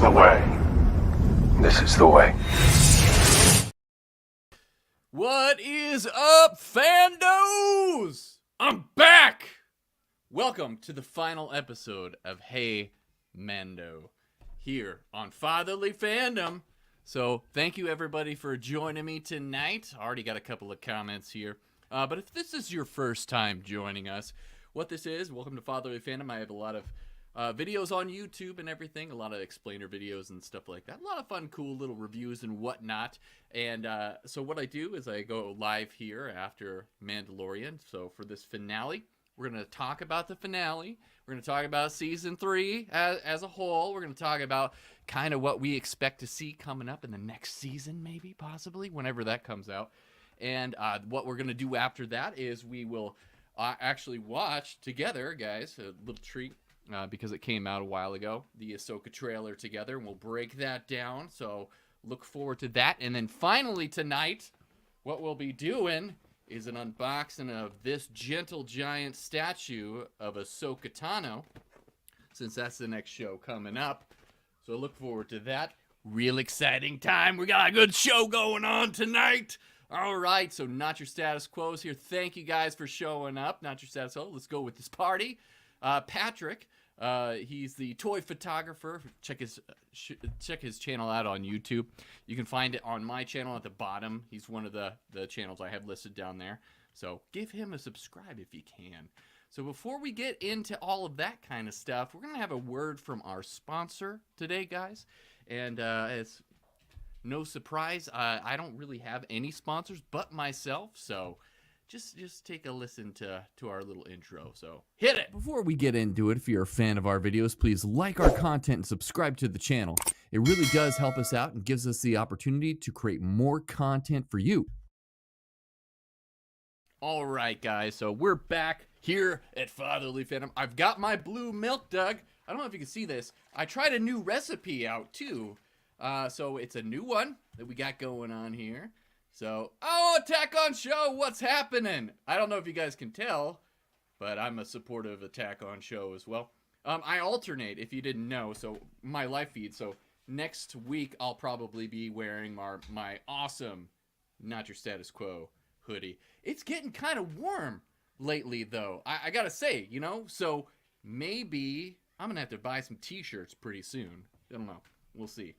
the way. This is the way. What is up, Fandos? I'm back! Welcome to the final episode of Hey Mando here on Fatherly Fandom. So thank you everybody for joining me tonight. I already got a couple of comments here. But if this is your first time joining us, what this is, welcome to Fatherly Fandom. I have a lot of videos on YouTube and everything, a lot of explainer videos and stuff like that. A lot of fun, cool little reviews and whatnot. And so what I do is I go live here after Mandalorian. So for this finale, we're going to talk about the finale. We're going to talk about Season 3 as a whole. We're going to talk about kind of what we expect to see coming up in the next season, maybe, possibly, whenever that comes out. And what we're going to do after that is we will actually watch together, guys, a little treat, because it came out a while ago, the Ahsoka trailer together, and we'll break that down. So look forward to that. And then finally tonight, what we'll be doing is an unboxing of this gentle giant statue of Ahsoka Tano, since that's the next show coming up. So look forward to that. Real exciting time. We got a good show going on tonight. All right, so Not Your Status Quo's here. Thank you guys for showing up. Not Your Status Quo. Let's go with this party. Patrick, he's the toy photographer. Check his channel out on YouTube. You can find it on my channel at the bottom. He's one of the channels I have listed down there. So give him a subscribe if you can. So before we get into all of that kind of stuff, we're going to have a word from our sponsor today, guys. And it's no surprise, I don't really have any sponsors but myself, so just take a listen to our little intro. So hit it! Before we get into it, if you're a fan of our videos, please like our content and subscribe to the channel. It really does help us out and gives us the opportunity to create more content for you. All right, guys, so we're back here at Fatherly Fandom. I've got my blue milk, Doug. I don't know if you can see this. I tried a new recipe out, too. So it's a new one that we got going on here. So, oh, Attack on Show, what's happening? I don't know if you guys can tell, but I'm a supporter of Attack on Show as well. I alternate, if you didn't know, so my live feed. So next week, I'll probably be wearing my awesome Not Your Status Quo hoodie. It's getting kind of warm lately, though. I gotta say, you know, so maybe I'm gonna have to buy some t-shirts pretty soon. I don't know. We'll see.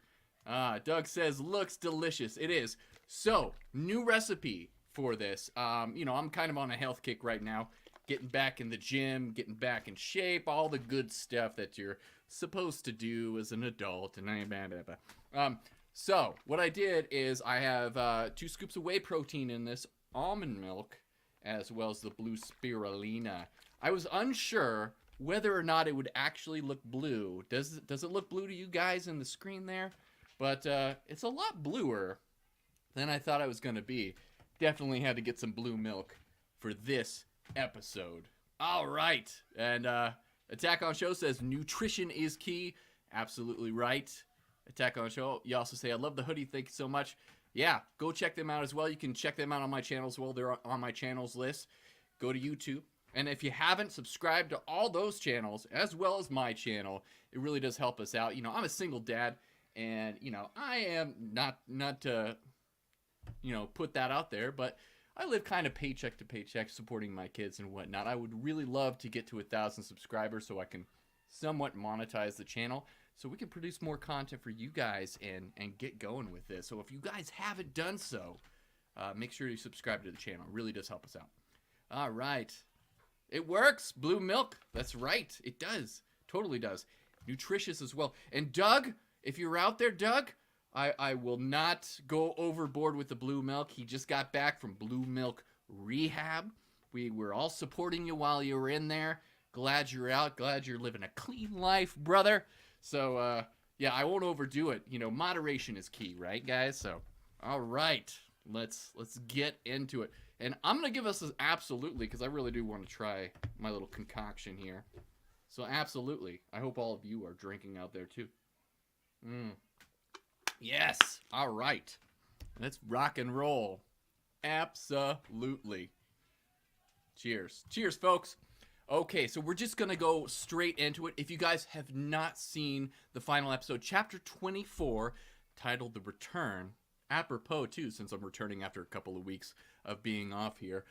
Doug says, looks delicious. It is. So, new recipe for this. You know, I'm kind of on a health kick right now. Getting back in the gym, getting back in shape, all the good stuff that you're supposed to do as an adult. And so, what I did is I have 2 scoops of whey protein in this almond milk, as well as the blue spirulina. I was unsure whether or not it would actually look blue. Does it look blue to you guys in the screen there? But it's a lot bluer than I thought it was going to be. Definitely had to get some blue milk for this episode. All right. And Attack on Show says nutrition is key. Absolutely right. Attack on Show. You also say, I love the hoodie. Thank you so much. Yeah, go check them out as well. You can check them out on my channel as well. They're on my channels list. Go to YouTube. And if you haven't subscribed to all those channels, as well as my channel, it really does help us out. You know, I'm a single dad. And, you know, I am not to, you know, put that out there, but I live kind of paycheck to paycheck supporting my kids and whatnot. I would really love to get to 1,000 subscribers so I can somewhat monetize the channel so we can produce more content for you guys and get going with this. So if you guys haven't done so, make sure you subscribe to the channel. It really does help us out. All right. It works. Blue milk. That's right. It does. Totally does. Nutritious as well. And Doug, if you're out there, Doug, I will not go overboard with the blue milk. He just got back from blue milk rehab. We were all supporting you while you were in there. Glad you're out. Glad you're living a clean life, brother. So, yeah, I won't overdo it. You know, moderation is key, right, guys? So, all right. Let's get into it. And I'm going to give us this absolutely, because I really do want to try my little concoction here. So, absolutely. I hope all of you are drinking out there, too. Yes. All right. Let's rock and roll. Absolutely. Cheers. Cheers, folks. Okay, so we're just gonna go straight into it. If you guys have not seen the final episode, chapter 24, titled The Return, apropos too, since I'm returning after a couple of weeks of being off here.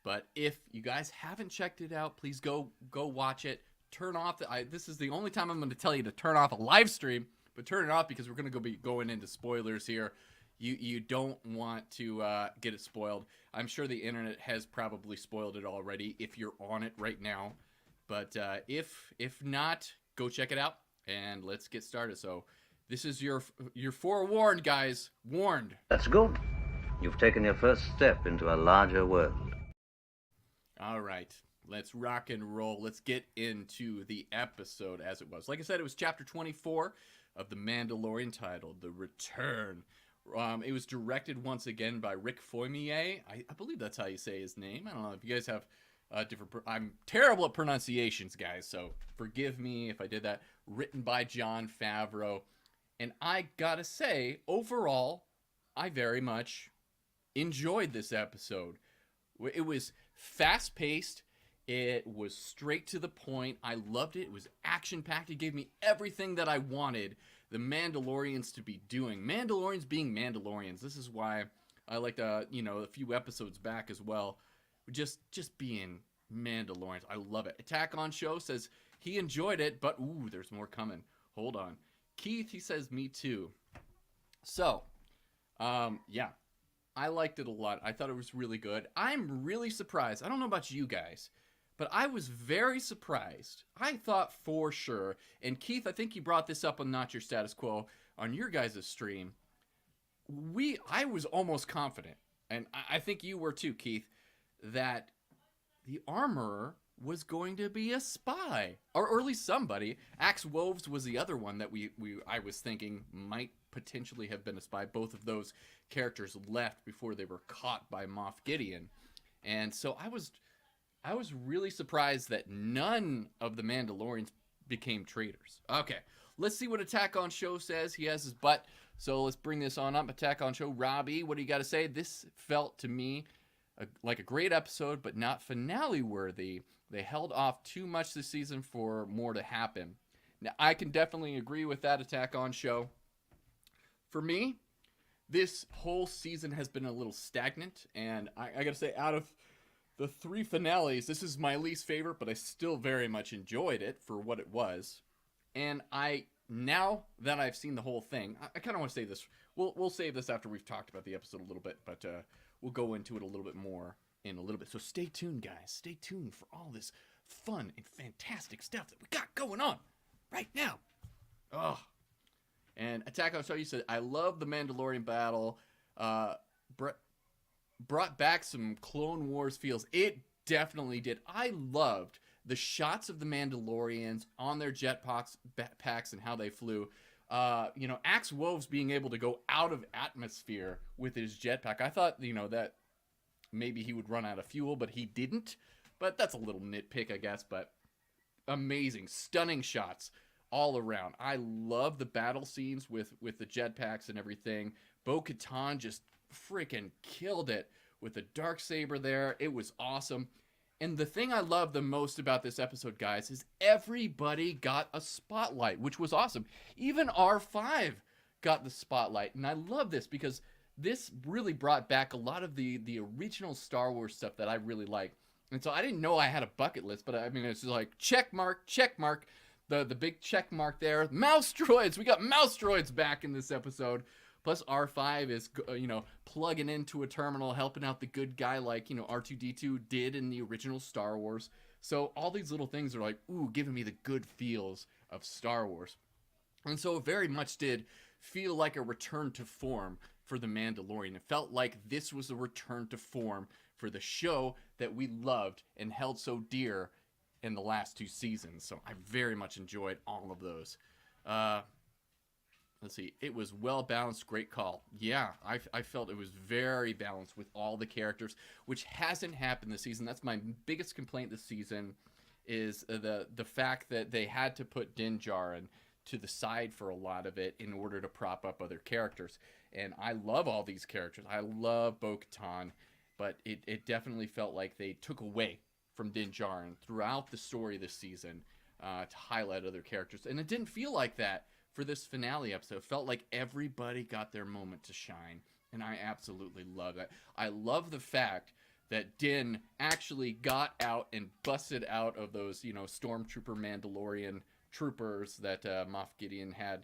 But if you guys haven't checked it out, please go watch it. Turn off this is the only time I'm going to tell you to turn off a live stream, but turn it off because we're going to be going into spoilers here. You don't want to get it spoiled. I'm sure the internet has probably spoiled it already if you're on it right now. But if not, go check it out and let's get started. So this is your forewarned, guys. Warned. That's good. You've taken your first step into a larger world. All right, let's rock and roll. Let's get into the episode as it was. Like I said, it was chapter 24 of The Mandalorian, titled The Return. It was directed once again by Rick Foimier. I believe that's how you say his name. I don't know if you guys have different... I'm terrible at pronunciations, guys, so forgive me if I did that. Written by Jon Favreau. And I gotta say, overall, I very much enjoyed this episode. It was fast-paced. It was straight to the point. I loved it. It was action-packed. It gave me everything that I wanted the Mandalorians to be doing. Mandalorians being Mandalorians. This is why I liked, a few episodes back as well. Just being Mandalorians. I love it. Attack on Show says he enjoyed it, but ooh, there's more coming. Hold on. Keith, he says me too. So, yeah. I liked it a lot. I thought it was really good. I'm really surprised. I don't know about you guys, but I was very surprised. I thought for sure, and Keith, I think you brought this up on Not Your Status Quo on your guys' stream. I was almost confident, and I think you were too, Keith, that the armorer was going to be a spy, or at least somebody. Axe Woves was the other one that I was thinking might potentially have been a spy. Both of those characters left before they were caught by Moff Gideon, and so I was really surprised that none of the Mandalorians became traitors. Okay, let's see what Attack on Show says. He has his butt, so let's bring this on up. Attack on Show, Robbie, what do you got to say? This felt to me like a great episode, but not finale worthy. They held off too much this season for more to happen. Now, I can definitely agree with that, Attack on Show. For me, this whole season has been a little stagnant, and I gotta say, out of the 3 finales, this is my least favorite, but I still very much enjoyed it for what it was. And now that I've seen the whole thing, I kind of want to say this. We'll save this after we've talked about the episode a little bit, but we'll go into it a little bit more in a little bit. So stay tuned, guys. Stay tuned for all this fun and fantastic stuff that we got going on right now. Oh. And Attack on Show, you said, I love the Mandalorian battle. Brought back some Clone Wars feels. It definitely did. I loved the shots of the Mandalorians on their jetpacks and how they flew. Axe Woves being able to go out of atmosphere with his jetpack. I thought, that maybe he would run out of fuel, but he didn't. But that's a little nitpick, I guess. But amazing, stunning shots all around. I love the battle scenes with the jetpacks and everything. Bo-Katan just freaking killed it with the Darksaber there. It was awesome. And the thing I love the most about this episode, guys, is everybody got a spotlight, which was awesome. Even R5 got the spotlight. And I love this because this really brought back a lot of the original Star Wars stuff that I really like. And so I didn't know I had a bucket list, but I mean, it's just like check mark. The big check mark there. Mouse droids. We got mouse droids back in this episode. Plus R5 is, plugging into a terminal, helping out the good guy like, R2-D2 did in the original Star Wars. So all these little things are like, ooh, giving me the good feels of Star Wars. And so it very much did feel like a return to form for The Mandalorian. It felt like this was a return to form for the show that we loved and held so dear in the last 2 seasons. So I very much enjoyed all of those. Let's see. It was well balanced. Great call. Yeah, I felt it was very balanced with all the characters, which hasn't happened this season. That's my biggest complaint this season, is the fact that they had to put Din Djarin to the side for a lot of it in order to prop up other characters. And I love all these characters. I love Bo-Katan, but it definitely felt like they took away from Din Djarin throughout the story this season to highlight other characters. And it didn't feel like that for this finale episode. It felt like everybody got their moment to shine. And I absolutely love that. I love the fact that Din actually got out and busted out of those, stormtrooper Mandalorian troopers that Moff Gideon had.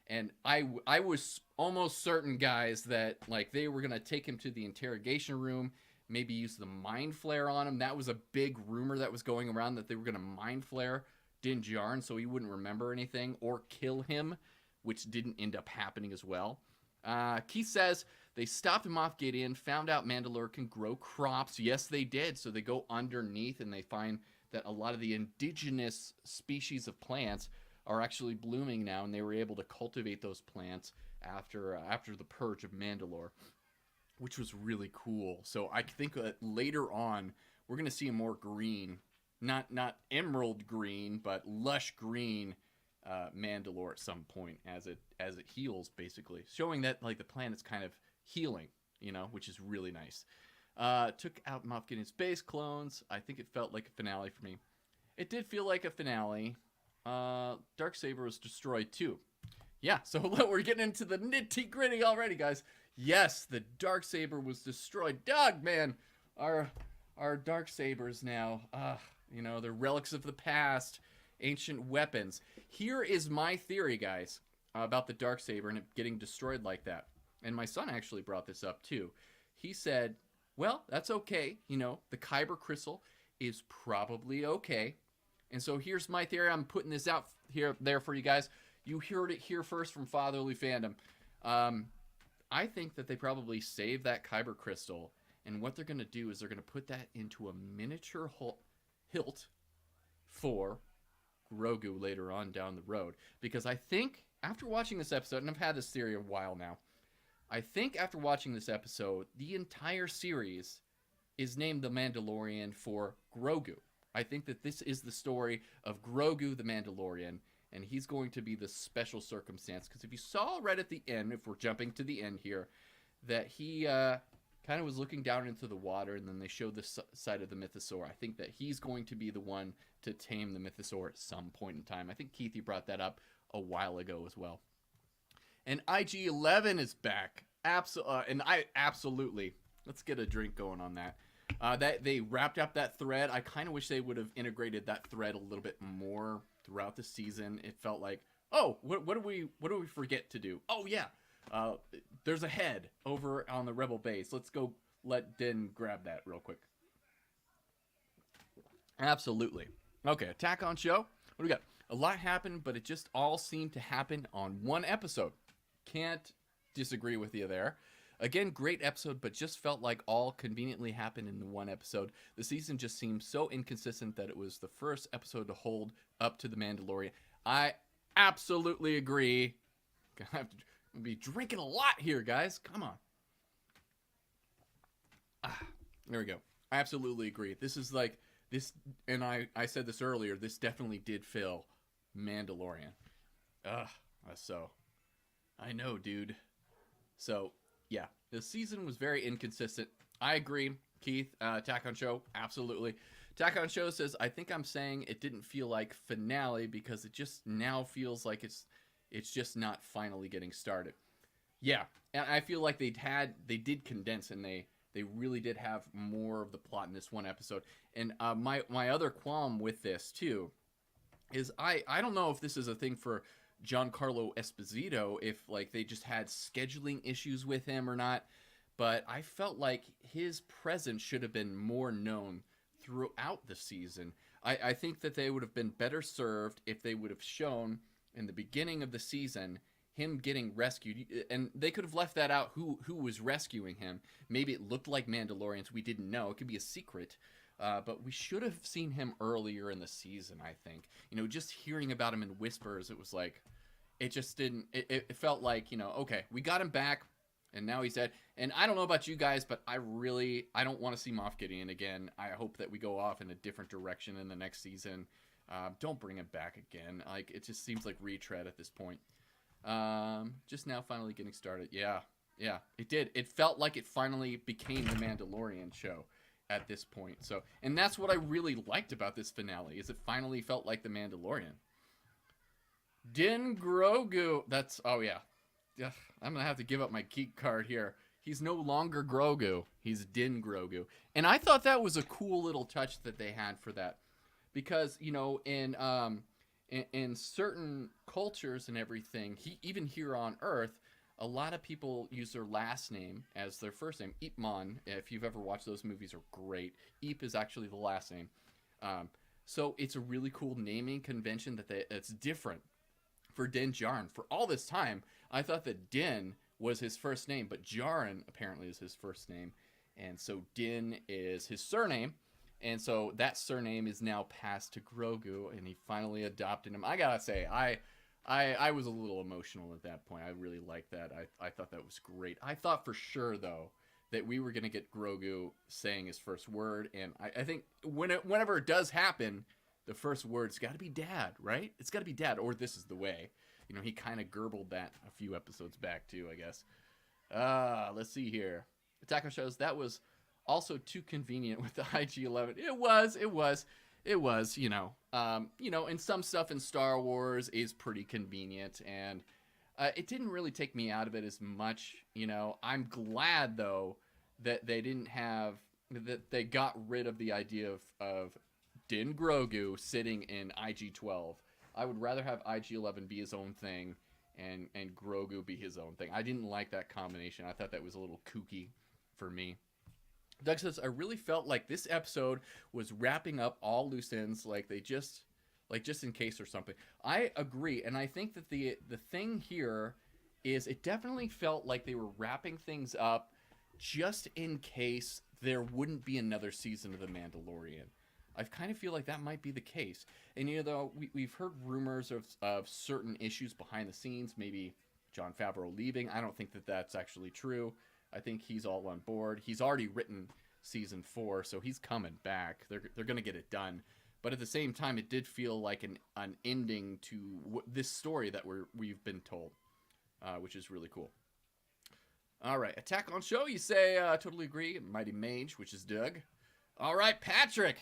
And I was almost certain, guys, that like they were going to take him to the interrogation room, maybe use the mind flare on him. That was a big rumor that was going around, that they were going to mind flare Din Djarin so he wouldn't remember anything, or kill him, which didn't end up happening as well. Keith says they stopped Moff Gideon, found out Mandalore can grow crops. Yes, they did. So they go underneath and they find that a lot of the indigenous species of plants are actually blooming now, and they were able to cultivate those plants after the purge of Mandalore, which was really cool. So I think later on we're going to see a more green, not emerald green, but lush green Mandalore at some point as it heals, basically showing that like the planet's kind of healing, which is really nice. Took out Moff Gideon's base clones. I think it felt like a finale for me. It did feel like a finale. Darksaber was destroyed too. Yeah, so we're getting into the nitty gritty already, guys. Yes, the Darksaber was destroyed. Doug, man, our Darksabers now, they're relics of the past, ancient weapons. Here is my theory, guys, about the Darksaber and it getting destroyed like that. And my son actually brought this up too. He said, well, that's okay. The Kyber crystal is probably okay. And so here's my theory. I'm putting this out there for you guys. You heard it here first from Fatherly Fandom. I think that they probably saved that Kyber crystal, and what they're going to do is they're going to put that into a miniature hilt for Grogu later on down the road. Because I think after watching this episode, and I've had this theory a while now, I think after watching this episode, the entire series is named The Mandalorian for Grogu. I think that this is the story of Grogu the Mandalorian, and he's going to be the special circumstance. Because if you saw right at the end, if we're jumping to the end here, that he kind of was looking down into the water, and then they showed the side of the mythosaur. I think that he's going to be the one to tame the mythosaur at some point in time. I think Keith, you brought that up a while ago as well. And IG-11 is back. Absolutely. Let's get a drink going on that. That they wrapped up that thread. I kind of wish they would have integrated that thread a little bit more throughout the season. It felt like, oh, what do we forget to do? Oh yeah, there's a head over on the Rebel base. Let's go let Din grab that real quick. Absolutely. Okay, Attack on Show. What do we got? A lot happened, but it just all seemed to happen on one episode. Can't disagree with you there. Again, great episode, but just felt like all conveniently happened in the one episode. The season just seemed so inconsistent that it was the first episode to hold up to The Mandalorian. I absolutely agree. Gonna have to be drinking a lot here, guys. Come on. There we go. I absolutely agree. This is like this, and I said this earlier. This definitely did feel Mandalorian. So I know, dude. So. Yeah, the season was very inconsistent. I agree, Keith. Attack on Show, absolutely. Attack on Show says, I think I'm saying it didn't feel like finale because it just now feels like it's just not finally getting started. Yeah, and I feel like they did condense, and they really did have more of the plot in this one episode. And my other qualm with this too is I don't know if this is a thing for Giancarlo Esposito, if like they just had scheduling issues with him or not, but I felt like his presence should have been more known throughout the season. I think that they would have been better served if they would have shown in the beginning of the season him getting rescued, and they could have left that out, who was rescuing him. Maybe it looked like Mandalorians, we didn't know, it could be a secret. But we should have seen him earlier in the season, I think. Just hearing about him in whispers, it was like, it just didn't, it felt like, okay, we got him back, and now he's dead. And I don't know about you guys, but I don't want to see Moff Gideon again. I hope that we go off in a different direction in the next season. Don't bring him back again. Like, it just seems like retread at this point. Just now finally getting started. Yeah, it did. It felt like it finally became the Mandalorian show. at this point. So, and that's what I really liked about this finale, is it finally felt like The Mandalorian. Din Grogu. That's, oh yeah. Yeah, I'm going to have to give up my geek card here. He's no longer Grogu. He's Din Grogu. And I thought that was a cool little touch that they had for that. Because, you know, in certain cultures and everything, even here on Earth, a lot of people use their last name as their first name. Ip Man, if you've ever watched those movies, are great. Ip is actually the last name. So it's a really cool naming convention that's different for Din Djarin. For all this time, I thought that Din was his first name, but Djarin apparently is his first name. And so Din is his surname. And so that surname is now passed to Grogu, and he finally adopted him. I gotta say, I was a little emotional at that point. I really liked that. I thought that was great. I thought for sure, though, that we were going to get Grogu saying his first word. And I think whenever it does happen, the first word's got to be Dad, right? It's got to be Dad, or this is the way. You know, he kind of gurgled that a few episodes back, too, I guess. Let's see here. Attack on Shows, that was also too convenient with the IG-11. It was, you know, and some stuff in Star Wars is pretty convenient, and it didn't really take me out of it as much, you know. I'm glad, though, that they got rid of the idea of Din Grogu sitting in IG-12. I would rather have IG-11 be his own thing and Grogu be his own thing. I didn't like that combination. I thought that was a little kooky for me. Doug says, I really felt like this episode was wrapping up all loose ends, like just in case or something. I agree, and I think that the thing here is it definitely felt like they were wrapping things up just in case there wouldn't be another season of The Mandalorian. I kind of feel like that might be the case. And, you know, we've heard rumors of certain issues behind the scenes, maybe Jon Favreau leaving. I don't think that that's actually true. I think he's all on board. He's already written season 4, so he's coming back. They're going to get it done. But at the same time, it did feel like an ending to this story that we've been told, which is really cool. All right, Attack on Show, you say, totally agree. Mighty Mage, which is Doug. All right, Patrick.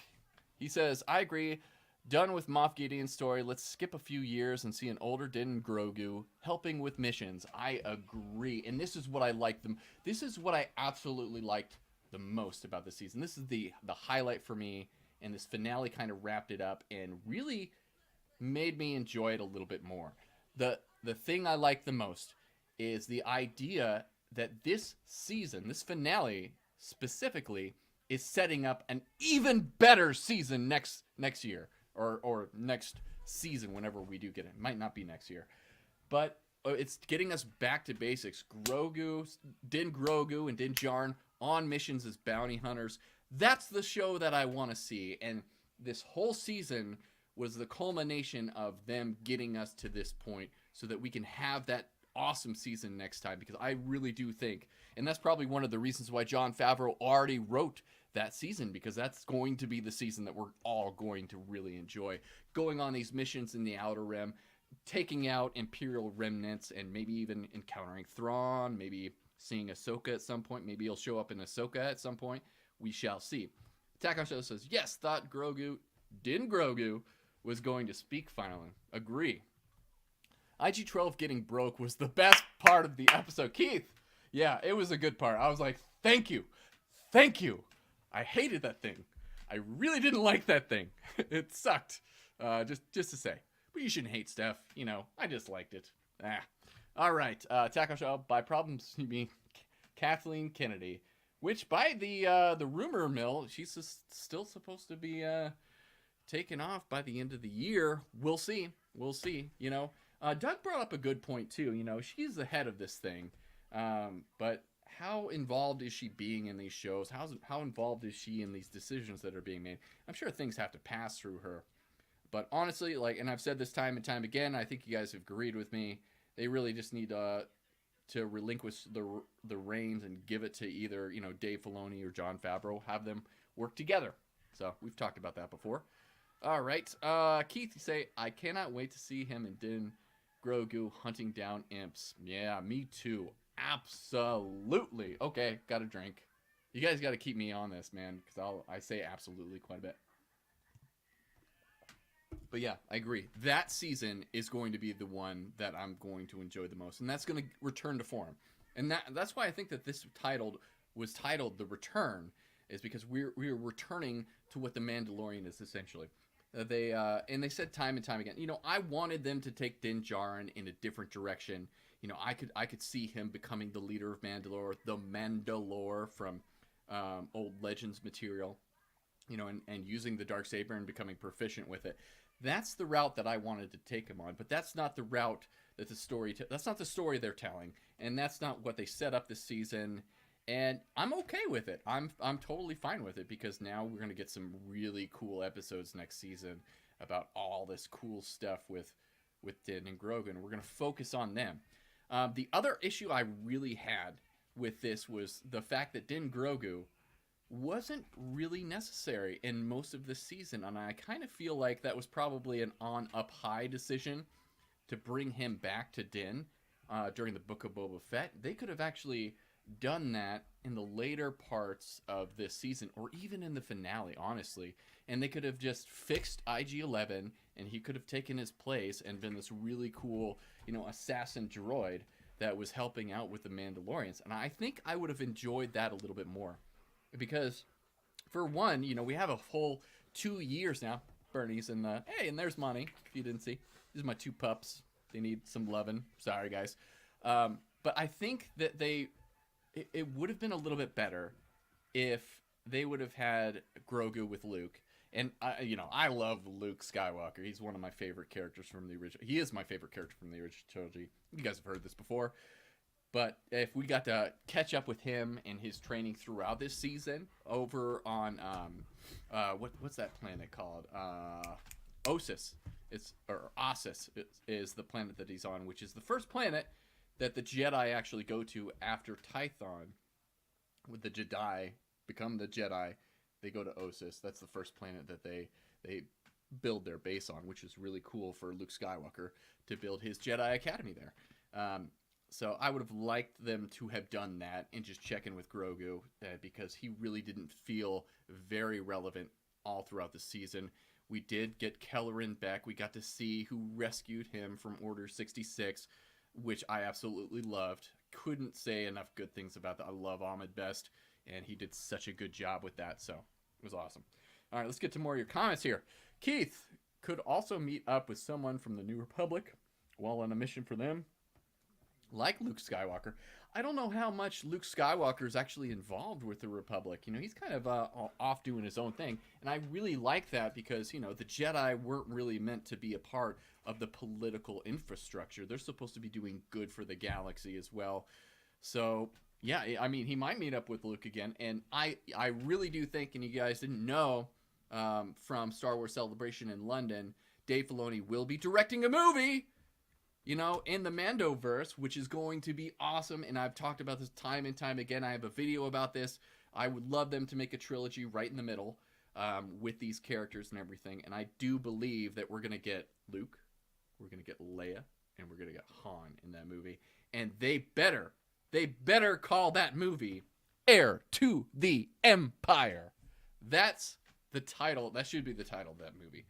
He says, I agree. Done with Moff Gideon's story. Let's skip a few years and see an older Din Grogu helping with missions. I agree. And this is what I liked them. This is what I absolutely liked the most about the season. This is the highlight for me. And this finale kind of wrapped it up and really made me enjoy it a little bit more. The thing I like the most is the idea that this season, this finale specifically, is setting up an even better season next year. Or next season, whenever we do get it. It might not be next year. But it's getting us back to basics. Din Grogu and Din Djarin on missions as bounty hunters. That's the show that I want to see. And this whole season was the culmination of them getting us to this point so that we can have that awesome season next time. Because I really do think, and that's probably one of the reasons why Jon Favreau already wrote that season, because that's going to be the season that we're all going to really enjoy. Going on these missions in the Outer Rim, taking out Imperial remnants, and maybe even encountering Thrawn, maybe seeing Ahsoka at some point. Maybe he'll show up in Ahsoka at some point. We shall see. Attack on Show says, yes, thought Din Grogu was going to speak finally. Agree. IG-12 getting broke was the best part of the episode. Keith, yeah, it was a good part. I was like, thank you. Thank you. I hated that thing. I really didn't like that thing. It sucked. Just to say. But you shouldn't hate stuff. You know, I just liked it. All right. Attack on Show. By problems, you mean Kathleen Kennedy. Which, by the rumor mill, she's still supposed to be taken off by the end of the year. We'll see. We'll see. You know, Doug brought up a good point, too. You know, she's the head of this thing. But how involved is she being in these shows? How involved is she in these decisions that are being made? I'm sure things have to pass through her. But honestly, like, and I've said this time and time again, I think you guys have agreed with me. They really just need to relinquish the reins and give it to either, you know, Dave Filoni or Jon Favreau. Have them work together. So we've talked about that before. All right. Keith, you say, I cannot wait to see him and Din Grogu hunting down imps. Yeah, me too. Absolutely. Okay, got a drink. You guys got to keep me on this, man, because I say absolutely quite a bit. But yeah, I agree. That season is going to be the one that I'm going to enjoy the most, and that's going to return to form. And that's why I think that this was titled The Return, is because we're returning to what the Mandalorian is essentially. They said time and time again, I wanted them to take Din Djarin in a different direction. I could see him becoming the leader of Mandalore, the Mandalore from old Legends material, and using the Darksaber and becoming proficient with it. That's the route that I wanted to take him on, but that's not the route that that's not the story they're telling, and that's not what they set up this season. And I'm okay with it. I'm totally fine with it, because now we're gonna get some really cool episodes next season about all this cool stuff with Din and Grogu, and we're gonna focus on them. The other issue I really had with this was the fact that Din Grogu wasn't really necessary in most of the season, and I kind of feel like that was probably an on up high decision to bring him back to Din during the Book of Boba Fett. They could have actually done that in the later parts of this season, or even in the finale, honestly, and they could have just fixed IG-11, and he could have taken his place and been this really cool, assassin droid that was helping out with the Mandalorians. And I think I would have enjoyed that a little bit more. Because, for one, we have a whole 2 years now. Bernie's in the... Hey, and there's Monty, if you didn't see. These are my two pups. They need some loving. Sorry, guys. But I think that it would have been a little bit better if they would have had Grogu with Luke. And, I love Luke Skywalker. He's one of my favorite characters from the original... He is my favorite character from the original trilogy. You guys have heard this before. But if we got to catch up with him and his training throughout this season over on what's that planet called? Ossus. Ossus is the planet that he's on, which is the first planet that the Jedi actually go to after Tython. With the Jedi become the Jedi, they go to Ossus. That's the first planet that they build their base on, which is really cool for Luke Skywalker to build his Jedi Academy there. So I would have liked them to have done that and just check in with Grogu, because he really didn't feel very relevant all throughout the season. We did get Kelleran back. We got to see who rescued him from Order 66, which I absolutely loved. Couldn't say enough good things about that. I love Ahmed Best, and he did such a good job with that, so it was awesome. All right, let's get to more of your comments here. Keith could also meet up with someone from the New Republic while on a mission for them, like Luke Skywalker. I don't know how much Luke Skywalker is actually involved with the Republic. He's kind of off doing his own thing. And I really like that because, the Jedi weren't really meant to be a part of the political infrastructure. They're supposed to be doing good for the galaxy as well. So, yeah, I mean, he might meet up with Luke again. And I really do think, and you guys didn't know from Star Wars Celebration in London, Dave Filoni will be directing a movie in the Mandoverse, which is going to be awesome. And I've talked about this time and time again. I have a video about this. I would love them to make a trilogy right in the middle with these characters and everything. And I do believe that we're going to get Luke, we're going to get Leia, and we're going to get Han in that movie. And they better call that movie Heir to the Empire. That's the title. That should be the title of that movie.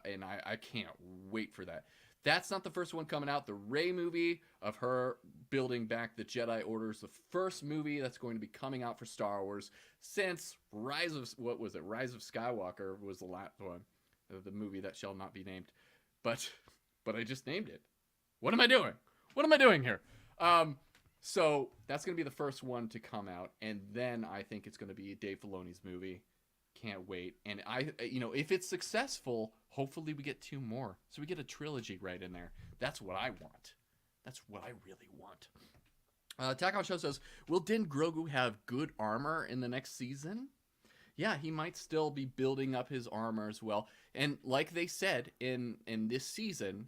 And I can't wait for that. That's not the first one coming out. The Rey movie of her building back the Jedi Order is the first movie that's going to be coming out for Star Wars since Rise of Skywalker was the last one, the movie that shall not be named. But I just named it. What am I doing? What am I doing here? So that's going to be the first one to come out, and then I think it's going to be Dave Filoni's movie. Can't wait. And if it's successful, hopefully we get 2 more. So we get a trilogy right in there. That's what I want. That's what I really want. Attack on Show says, will Din Grogu have good armor in the next season? Yeah, he might still be building up his armor as well. And like they said in this season,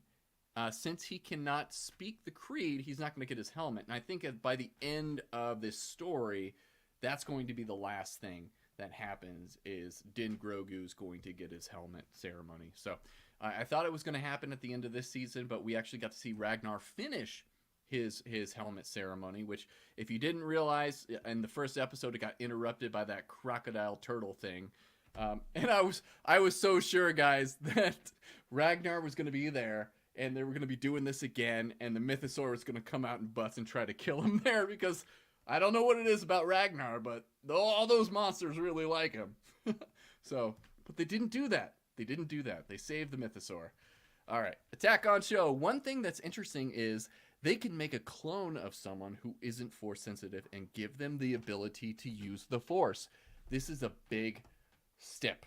since he cannot speak the creed, he's not going to get his helmet. And I think by the end of this story, that's going to be the last thing that happens, is Din Grogu's going to get his helmet ceremony. So I thought it was going to happen at the end of this season, but we actually got to see Ragnar finish his helmet ceremony, which if you didn't realize in the first episode, it got interrupted by that crocodile turtle thing. And I was so sure, guys, that Ragnar was going to be there and they were going to be doing this again, and the Mythosaur was going to come out and bust and try to kill him there, because I don't know what it is about Ragnar, but all those monsters really like him. So, but they didn't do that. They didn't do that. They saved the Mythosaur. All right, Attack on Show. One thing that's interesting is they can make a clone of someone who isn't Force sensitive and give them the ability to use the Force. This is a big step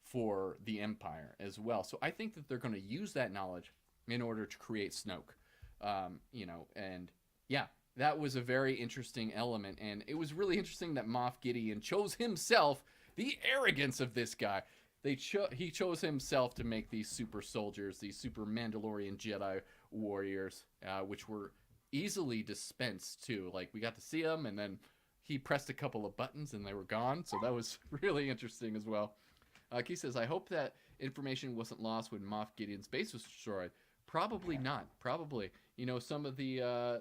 for the Empire as well. So I think that they're going to use that knowledge in order to create Snoke. And yeah, that was a very interesting element. And it was really interesting that Moff Gideon chose himself. The arrogance of this guy. He chose himself to make these super soldiers, these super Mandalorian Jedi warriors, which were easily dispensed too. Like, we got to see them, and then he pressed a couple of buttons and they were gone. So that was really interesting as well. He says, I hope that information wasn't lost when Moff Gideon's base was destroyed. Probably not. Probably. Some of the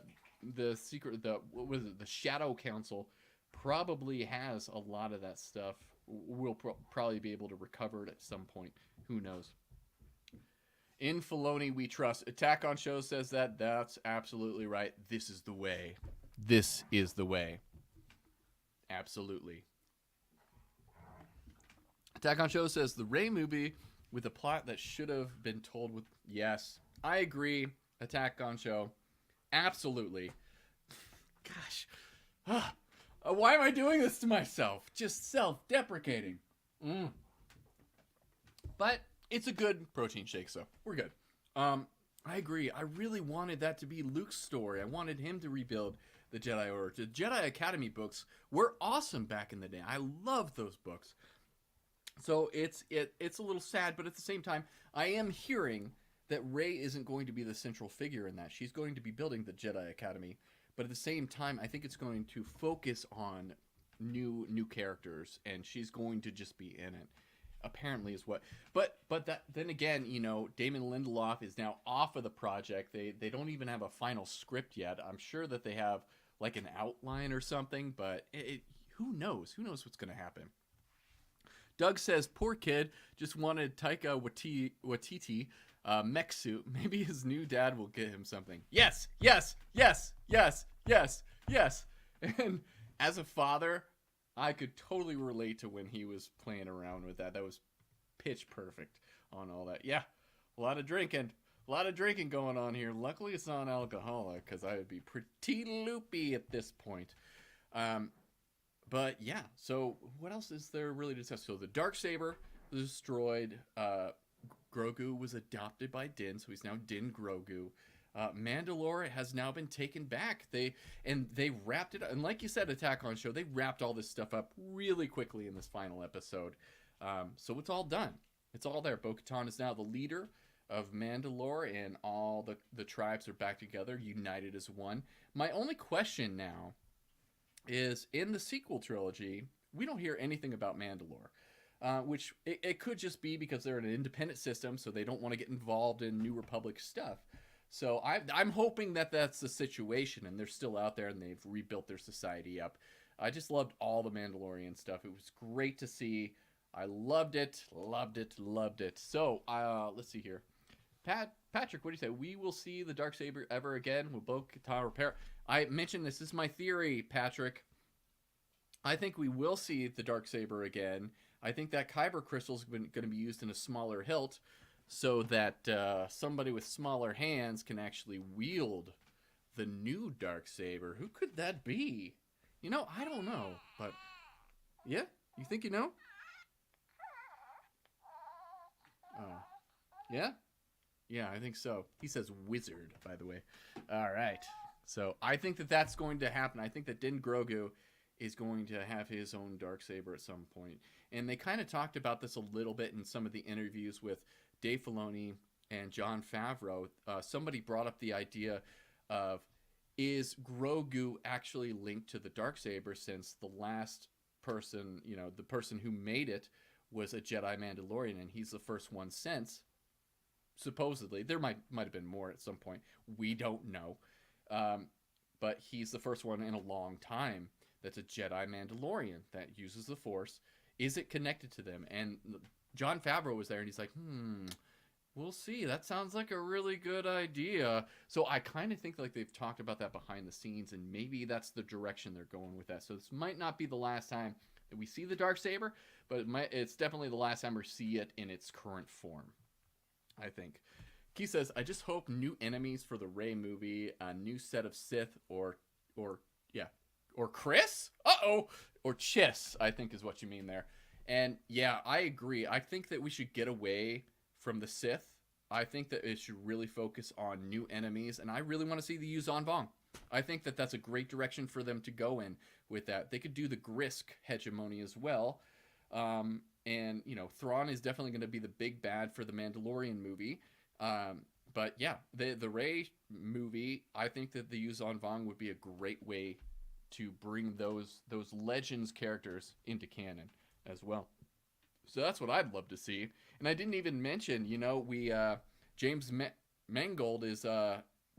secret, the Shadow Council probably has a lot of that stuff. We'll probably be able to recover it at some point. Who knows? In Filoni we trust. Attack on Show says that. That's absolutely right. This is the way. This is the way. Absolutely. Attack on Show says the Rey movie with a plot that should have been told with... Yes, I agree. Attack on Show. Absolutely. Gosh. Why am I doing this to myself? Just self-deprecating. But it's a good protein shake, so we're good. I agree. I really wanted that to be Luke's story. I wanted him to rebuild the Jedi Order. The Jedi Academy books were awesome back in the day. I loved those books. So it's a little sad, but at the same time, I am hearing that Rey isn't going to be the central figure in that. She's going to be building the Jedi Academy, but at the same time, I think it's going to focus on new characters, and she's going to just be in it. Apparently is what. But that then again, Damon Lindelof is now off of the project. They don't even have a final script yet. I'm sure that they have like an outline or something, but who knows? Who knows what's going to happen? Doug says, poor kid, just wanted Taika Waititi mech suit. Maybe his new dad will get him something. Yes, yes, yes, yes, yes, yes. And as a father, I could totally relate to when he was playing around with that. That was pitch perfect on all that. Yeah, a lot of drinking going on here. Luckily, it's not alcoholic, because I would be pretty loopy at this point. But yeah, so what else is there really to discuss? So the Darksaber was destroyed. Grogu was adopted by Din, so he's now Din Grogu. Mandalore has now been taken back. They wrapped it up. And like you said, Attack on Show, they wrapped all this stuff up really quickly in this final episode. So it's all done. It's all there. Bo-Katan is now the leader of Mandalore, and all the tribes are back together, united as one. My only question now is, in the sequel trilogy, we don't hear anything about Mandalore. Which it could just be because they're an independent system, so they don't want to get involved in New Republic stuff. So I'm hoping that that's the situation, and they're still out there, and they've rebuilt their society up. I just loved all the Mandalorian stuff. It was great to see. I loved it, loved it, loved it. So let's see here. Patrick, what do you say? We will see the Darksaber ever again? Will Bo-Katan repair? I mentioned this is my theory, Patrick. I think we will see the Darksaber again. I think that Kyber crystal is going to be used in a smaller hilt, so that somebody with smaller hands can actually wield the new Darksaber. Who could that be? I don't know. But yeah, you think you know? Yeah? Yeah, I think so. He says wizard, by the way. All right. So I think that that's going to happen. I think that Din Grogu is going to have his own Darksaber at some point. And they kind of talked about this a little bit in some of the interviews with Dave Filoni and Jon Favreau. Somebody brought up the idea of, is Grogu actually linked to the Darksaber, since the last person, the person who made it was a Jedi Mandalorian, and he's the first one since, supposedly. There might have been more at some point. We don't know. But he's the first one in a long time that's a Jedi Mandalorian that uses the Force. Is it connected to them? And Jon Favreau was there, and he's like, we'll see. That sounds like a really good idea. So I kind of think like they've talked about that behind the scenes, and maybe that's the direction they're going with that. So this might not be the last time that we see the Darksaber, but it's definitely the last time we see it in its current form, I think. Keith says, I just hope new enemies for the Rey movie, a new set of Sith, or Chris? Uh-oh! Or Chiss, I think is what you mean there. And yeah, I agree. I think that we should get away from the Sith. I think that it should really focus on new enemies, and I really want to see the Yuuzhan Vong. I think that that's a great direction for them to go in with that. They could do the Grisk hegemony as well. And, you know, Thrawn is definitely going to be the big bad for the Mandalorian movie. But yeah, the Rey movie, I think that the Yuuzhan Vong would be a great way to bring those Legends characters into canon as well. So that's what I'd love to see. And I didn't even mention, you know, James Mangold is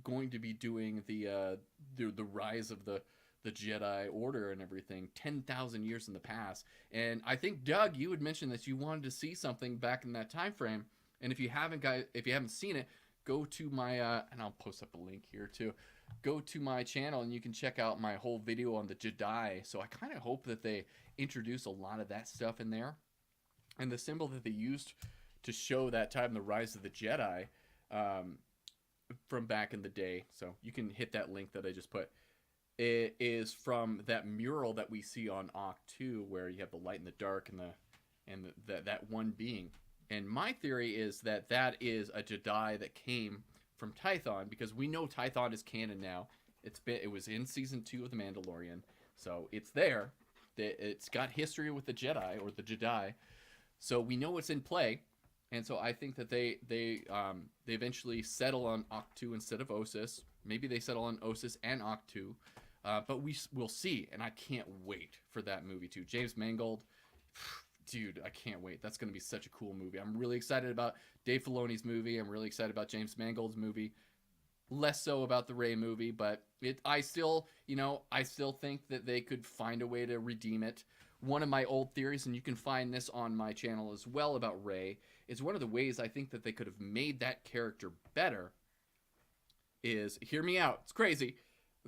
going to be doing the rise of the Jedi Order and everything 10,000 years in the past. And I think, Doug, you had mentioned that you wanted to see something back in that time frame. And if you haven't seen it, go to my and I'll post up a link here too. Go to my channel and you can check out my whole video on the Jedi. So I kind of hope that they introduce a lot of that stuff in there. And the symbol that they used to show that time, the rise of the Jedi, from back in the day. So you can hit that link that I just put. It is from that mural that we see on Oct 2, where you have the light and the dark and that one being. And my theory is that that is a Jedi that came from Tython, because we know Tython is canon now. It was in season 2 of The Mandalorian, so it's there. It's got history with the Jedi or the Jedi, so we know it's in play. And so I think that they eventually settle on Oct 2 instead of Ossus. Maybe they settle on Ossus and Oct 2, but we'll see. And I can't wait for that movie too. James Mangold. Dude, I can't wait. That's going to be such a cool movie. I'm really excited about Dave Filoni's movie. I'm really excited about James Mangold's movie. Less so about the Rey movie, but I still think that they could find a way to redeem it. One of my old theories, and you can find this on my channel as well about Rey, is one of the ways I think that they could have made that character better is, hear me out, it's crazy.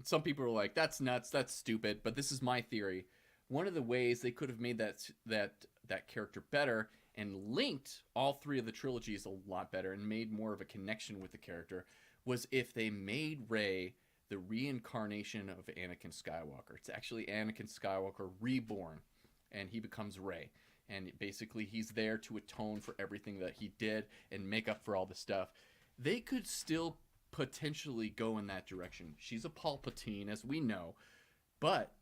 Some people are like, that's nuts, that's stupid, but this is my theory. One of the ways they could have made that character better and linked all three of the trilogies a lot better and made more of a connection with the character was if they made Rey the reincarnation of Anakin Skywalker. It's actually Anakin Skywalker reborn, and he becomes Rey. And basically he's there to atone for everything that he did and make up for all the stuff. They could still potentially go in that direction. She's a Palpatine, as we know, but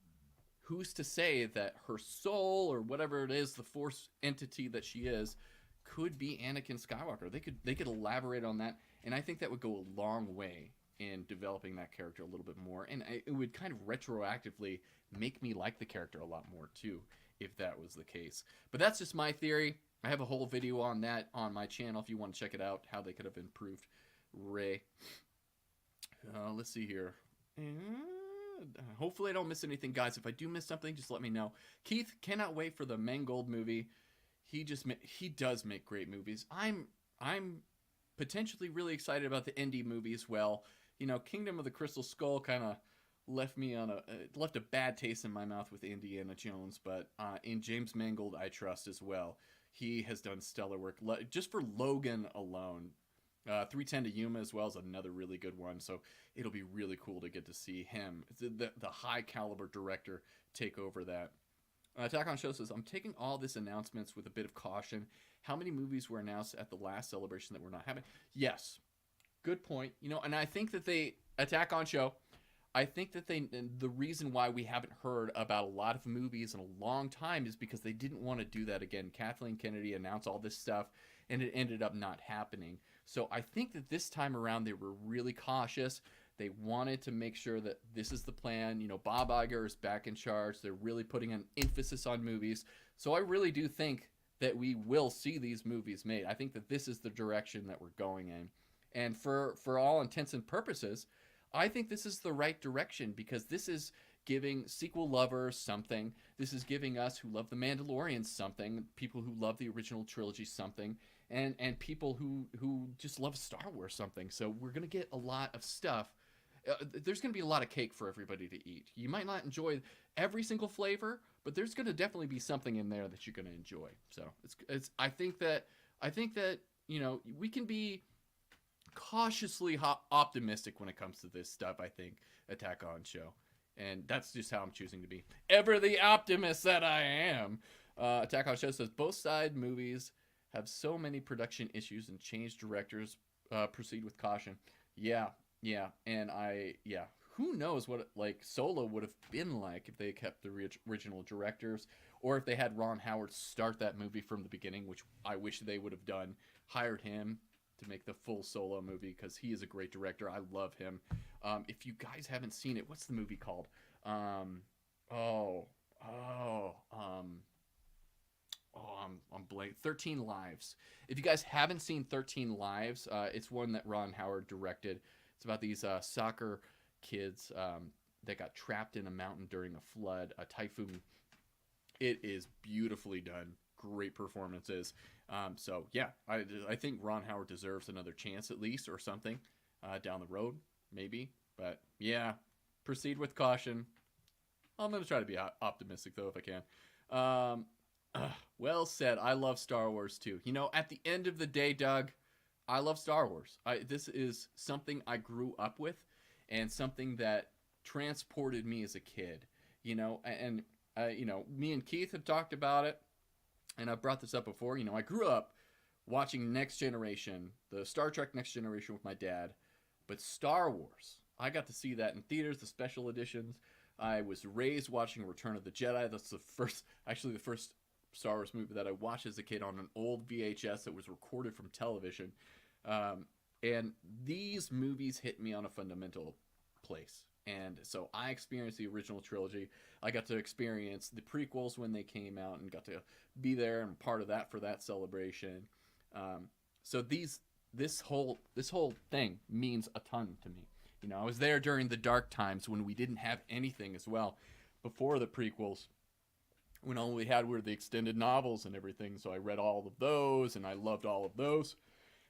who's to say that her soul or whatever it is, the Force entity that she is, could be Anakin Skywalker? They could elaborate on that, and I think that would go a long way in developing that character a little bit more, and it would kind of retroactively make me like the character a lot more too, if that was the case. But that's just my theory. I have a whole video on that on my channel if you want to check it out, how they could have improved Rey. Let's see here. Hopefully I don't miss anything, guys. If I do miss something, just let me know. Keith, cannot wait for the Mangold movie. He does make great movies. I'm potentially really excited about the indie movie as well. You know, Kingdom of the Crystal Skull kind of left a bad taste in my mouth with Indiana Jones, but in James Mangold I trust as well. He has done stellar work. Just for Logan alone, 310 to Yuma as well is another really good one, so it'll be really cool to get to see him, the high caliber director, take over that. Attack on Show says, I'm taking all this announcements with a bit of caution. How many movies were announced at the last celebration that we're not having? Yes, good point. You know, and I think that Attack on Show, I think that the reason why we haven't heard about a lot of movies in a long time is because they didn't want to do that again. Kathleen Kennedy announced all this stuff, and it ended up not happening. So I think that this time around they were really cautious. They wanted to make sure that this is the plan. You know, Bob Iger is back in charge. They're really putting an emphasis on movies. So I really do think that we will see these movies made. I think that this is the direction that we're going in. And for all intents and purposes, I think this is the right direction because this is giving sequel lovers something. This is giving us who love the Mandalorian something, people who love the original trilogy something, and people who just love Star Wars something. So we're gonna get a lot of stuff. There's gonna be a lot of cake for everybody to eat. You might not enjoy every single flavor, but there's gonna definitely be something in there that you're gonna enjoy. So it's I think that we can be cautiously optimistic when it comes to this stuff. I think Attack on Show, and that's just how I'm choosing to be. Ever the optimist that I am. Attack on Show says both side movies have so many production issues and change directors. Proceed with caution. Yeah, and who knows what Solo would have been like if they kept the original directors, or if they had Ron Howard start that movie from the beginning, which I wish they would have done. Hired him to make the full Solo movie because he is a great director. I love him. If you guys haven't seen it, what's the movie called? I'm blank. 13 Lives. If you guys haven't seen 13 Lives, it's one that Ron Howard directed. It's about these soccer kids that got trapped in a mountain during a flood, a typhoon. It is beautifully done. Great performances. So yeah, I think Ron Howard deserves another chance at least, or something down the road, maybe. But yeah, proceed with caution. I'm going to try to be optimistic though if I can. Well said. I love Star Wars too. At the end of the day, Doug, I love Star Wars. This is something I grew up with and something that transported me as a kid. And me and Keith have talked about it, and I've brought this up before. I grew up watching Next Generation, the Star Trek Next Generation with my dad, but Star Wars, I got to see that in theaters, the special editions. I was raised watching Return of the Jedi. That's the first Star Wars movie that I watched as a kid on an old VHS that was recorded from television. And these movies hit me on a fundamental place. And so I experienced the original trilogy. I got to experience the prequels when they came out and got to be there and part of that for that celebration. So this whole thing means a ton to me. I was there during the dark times when we didn't have anything as well, before the prequels, when all we had were the extended novels and everything. So I read all of those and I loved all of those.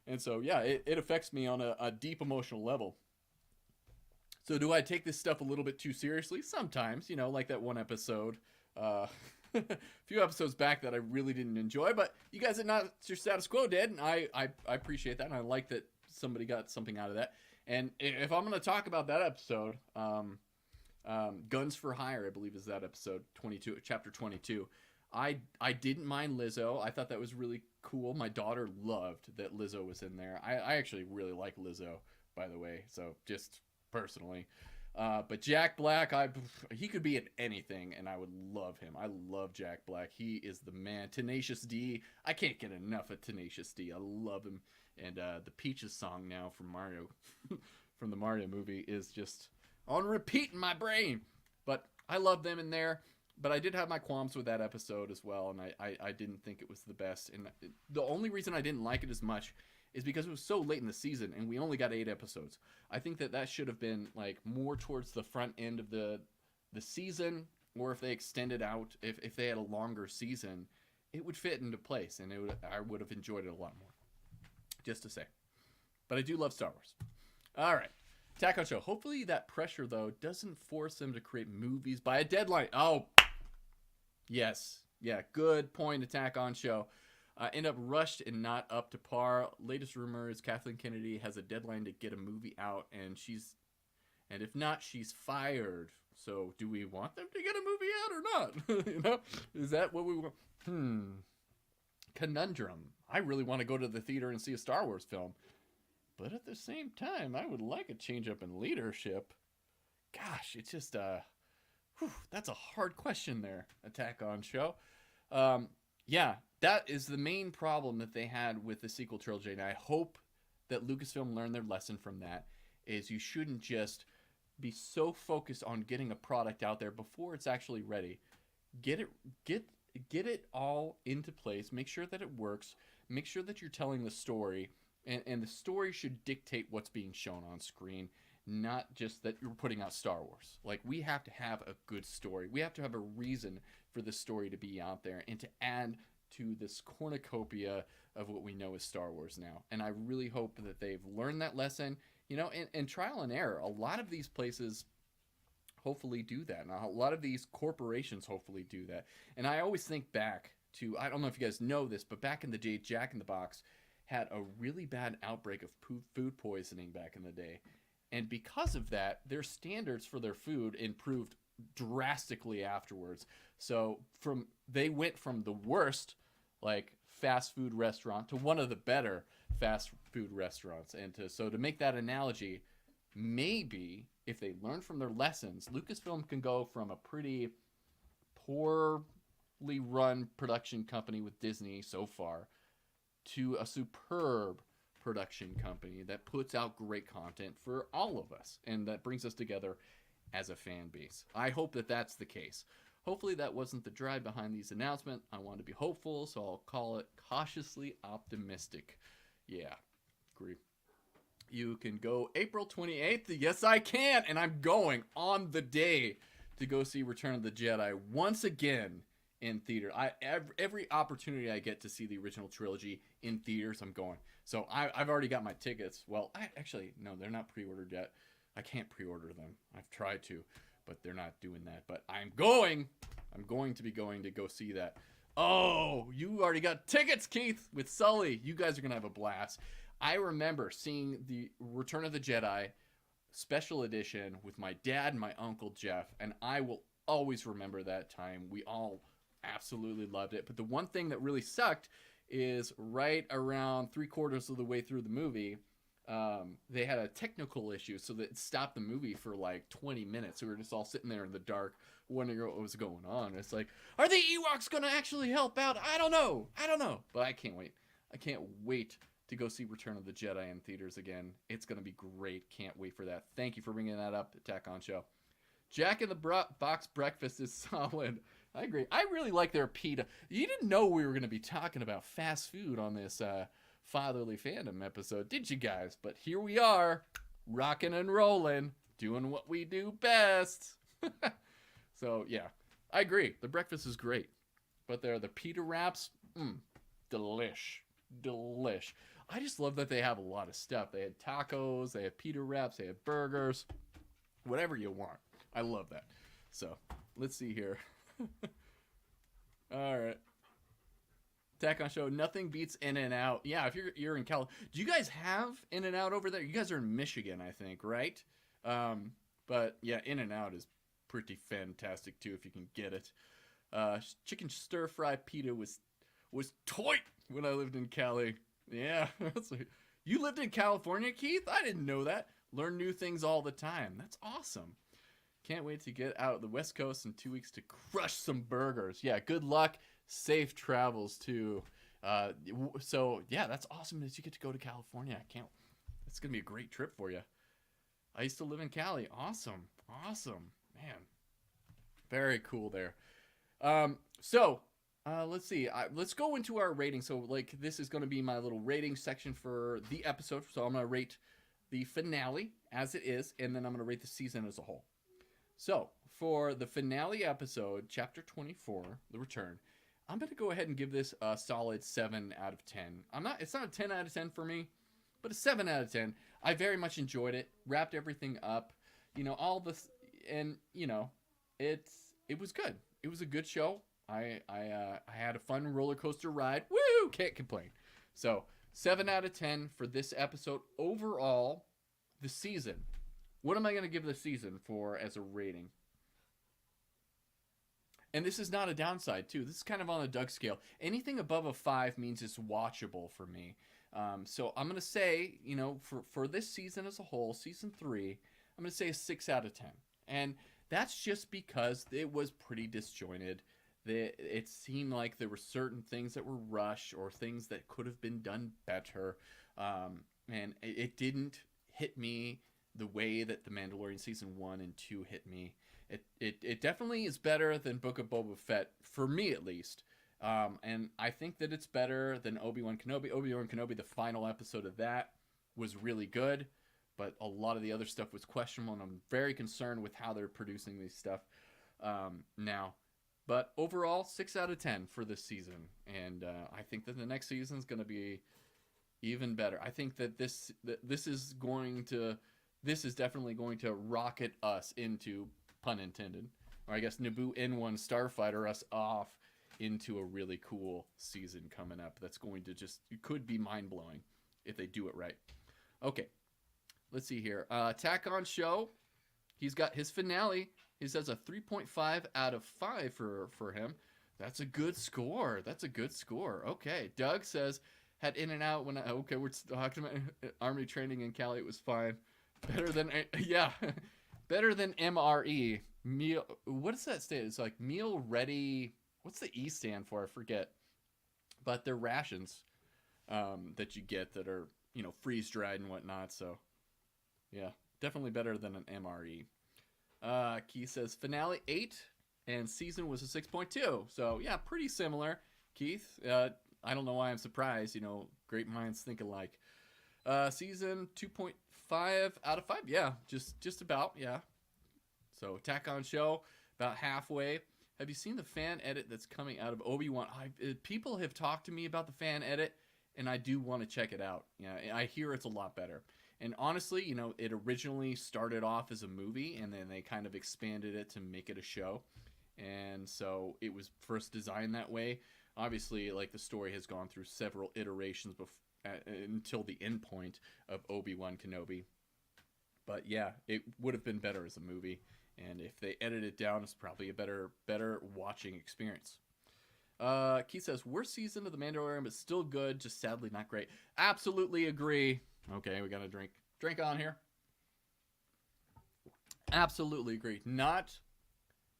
And so, yeah, it affects me on a deep emotional level. So do I take this stuff a little bit too seriously? Sometimes, like that one episode, a few episodes back that I really didn't enjoy, but you guys at Not Your Status Quo did, and I appreciate that, and I like that somebody got something out of that. And if I'm going to talk about that episode, Guns for Hire, I believe is that episode 22, chapter 22. I didn't mind Lizzo. I thought that was really cool. My daughter loved that Lizzo was in there. I actually really like Lizzo, by the way, so just personally. But Jack Black, he could be in anything, and I would love him. I love Jack Black. He is the man. Tenacious D. I can't get enough of Tenacious D. I love him. And the Peaches song now from Mario, from the Mario movie, is just on repeat in my brain. But I love them in there. But I did have my qualms with that episode as well, and I didn't think it was the best. And the only reason I didn't like it as much is because it was so late in the season, and we only got 8 episodes. I think that should have been more towards the front end of the season, or if they extended out, if they had a longer season, it would fit into place, and I would have enjoyed it a lot more. Just to say. But I do love Star Wars. All right. Attack on Show. Hopefully that pressure, though, doesn't force them to create movies by a deadline. Oh, yes. Yeah, good point, Attack on Show. End up rushed and not up to par. Latest rumor is Kathleen Kennedy has a deadline to get a movie out, and if not, she's fired. So do we want them to get a movie out or not? Is that what we want? Conundrum. I really want to go to the theater and see a Star Wars film, but at the same time, I would like a change up in leadership. Gosh, it's just that's a hard question there, Attack on Show. Yeah, that is the main problem that they had with the sequel trilogy, and I hope that Lucasfilm learned their lesson from that, is you shouldn't just be so focused on getting a product out there before it's actually ready. Get it all into place, make sure that it works, make sure that you're telling the story, and the story should dictate what's being shown on screen, not just that you're putting out Star Wars. Like, we have to have a good story. We have to have a reason for the story to be out there and to add to this cornucopia of what we know as Star Wars now. And I really hope that they've learned that lesson, and trial and error. A lot of these places hopefully do that. And a lot of these corporations hopefully do that. And I always think back to, I don't know if you guys know this, but back in the day, Jack in the Box had a really bad outbreak of food poisoning back in the day. And because of that, their standards for their food improved drastically afterwards. So they went from the worst, like, fast food restaurant to one of the better fast food restaurants. And to make that analogy, maybe if they learn from their lessons, Lucasfilm can go from a pretty poorly run production company with Disney so far to a superb production company that puts out great content for all of us and that brings us together as a fan base. I hope that that's the case. Hopefully that wasn't the drive behind these announcements. I want to be hopeful, so I'll call it cautiously optimistic. Yeah, agree. You can go April 28th. Yes, I can, and I'm going on the day to go see Return of the Jedi once again in theater. Every opportunity I get to see the original trilogy in theaters, I'm going. So I've already got my tickets. Well, no, they're not pre-ordered yet. I can't pre-order them. I've tried to, but they're not doing that. But I'm going. I'm going to be going to go see that. Oh, you already got tickets, Keith, with Sully. You guys are going to have a blast. I remember seeing the Return of the Jedi special edition with my dad and my uncle Jeff, and I will always remember that time. We all absolutely loved it. But the one thing that really sucked is right around 3/4 of the way through the movie, they had a technical issue, so that it stopped the movie for like 20 minutes. So we were just all sitting there in the dark wondering what was going on. It's like, are the Ewoks going to actually help out? I don't know. But I can't wait. I can't wait to go see Return of the Jedi in theaters again. It's going to be great. Can't wait for that. Thank you for bringing that up, Attack on Show. Jack in the Box breakfast is solid. I agree. I really like their pita. You didn't know we were going to be talking about fast food on this Fatherly Fandom episode, did you guys? But here we are, rocking and rolling, doing what we do best. So, yeah, I agree. The breakfast is great. But the pita wraps, delish. I just love that they have a lot of stuff. They had tacos, they have pita wraps, they have burgers, whatever you want. I love that. So, let's see here. All right. Attack on Show, nothing beats In-N-Out. Yeah, if you're in California. Do you guys have In-N-Out over there? You guys are in Michigan, I think, right? But yeah, In-N-Out is pretty fantastic too if you can get it. Chicken stir-fry pita was tight when I lived in Cali. Yeah. You lived in California, Keith? I didn't know that. Learn new things all the time. That's awesome. Can't wait to get out of the West Coast in 2 weeks to crush some burgers. Yeah, good luck. Safe travels, too. So, yeah, that's awesome that you get to go to California. It's going to be a great trip for you. I used to live in Cali. Awesome. Man. Very cool there. Let's see. Let's go into our rating. So, this is going to be my little rating section for the episode. So, I'm going to rate the finale as it is, and then I'm going to rate the season as a whole. So, for the finale episode, Chapter 24, The Return, I'm going to go ahead and give this a solid 7 out of 10. It's not a 10 out of 10 for me, but a 7 out of 10. I very much enjoyed it, wrapped everything up, all this, and, it was good. It was a good show. I had a fun roller coaster ride. Woo! Can't complain. So, 7 out of 10 for this episode. Overall, the season. What am I going to give the season for as a rating? And this is not a downside, too. This is kind of on a Doug scale. Anything above a 5 means it's watchable for me. So I'm going to say, for this season as a whole, season 3, I'm going to say a 6 out of 10. And that's just because it was pretty disjointed. It seemed like there were certain things that were rushed or things that could have been done better. And it didn't hit me the way that The Mandalorian Season 1 and 2 hit me. It definitely is better than Book of Boba Fett, for me at least. And I think that it's better than Obi-Wan Kenobi. Obi-Wan Kenobi, the final episode of that, was really good. but a lot of the other stuff was questionable, and I'm very concerned with how they're producing these stuff now. But overall, 6 out of 10 for this season, and I think that the next season is going to be even better. I think that this is definitely going to rocket us into, pun intended, or I guess Naboo N1 Starfighter us off into a really cool season coming up. That's going to it could be mind blowing if they do it right. Okay, let's see here. Attack on Show, he's got his finale. He says a 3.5 out of 5 for him. That's a good score. Okay, Doug says had In and Out when we're talking about Army training in Cali. It was fine. Better than better than MRE meal. What does that stand? It's like meal ready. What's the E stand for? I forget. But they're rations that you get that are freeze dried and whatnot. So yeah, definitely better than an MRE. Keith says finale 8 and season was a 6.2. So yeah, pretty similar. Keith, I don't know why I'm surprised. Great minds think alike. Season 2.5 out of 5. Yeah, just about. Yeah. So Attack on Show about halfway. Have you seen the fan edit that's coming out of Obi-Wan? People have talked to me about the fan edit, and I do want to check it out. Yeah, I hear it's a lot better. And honestly, it originally started off as a movie, and then they kind of expanded it to make it a show. And so it was first designed that way. Obviously, like the story has gone through several iterations until the end point of Obi-Wan Kenobi. But yeah, it would have been better as a movie. And if they edit it down, it's probably a better watching experience. Keith says, worst season of The Mandalorian, but still good, just sadly not great. Absolutely agree. Okay, we got a drink on here. Absolutely agree. Not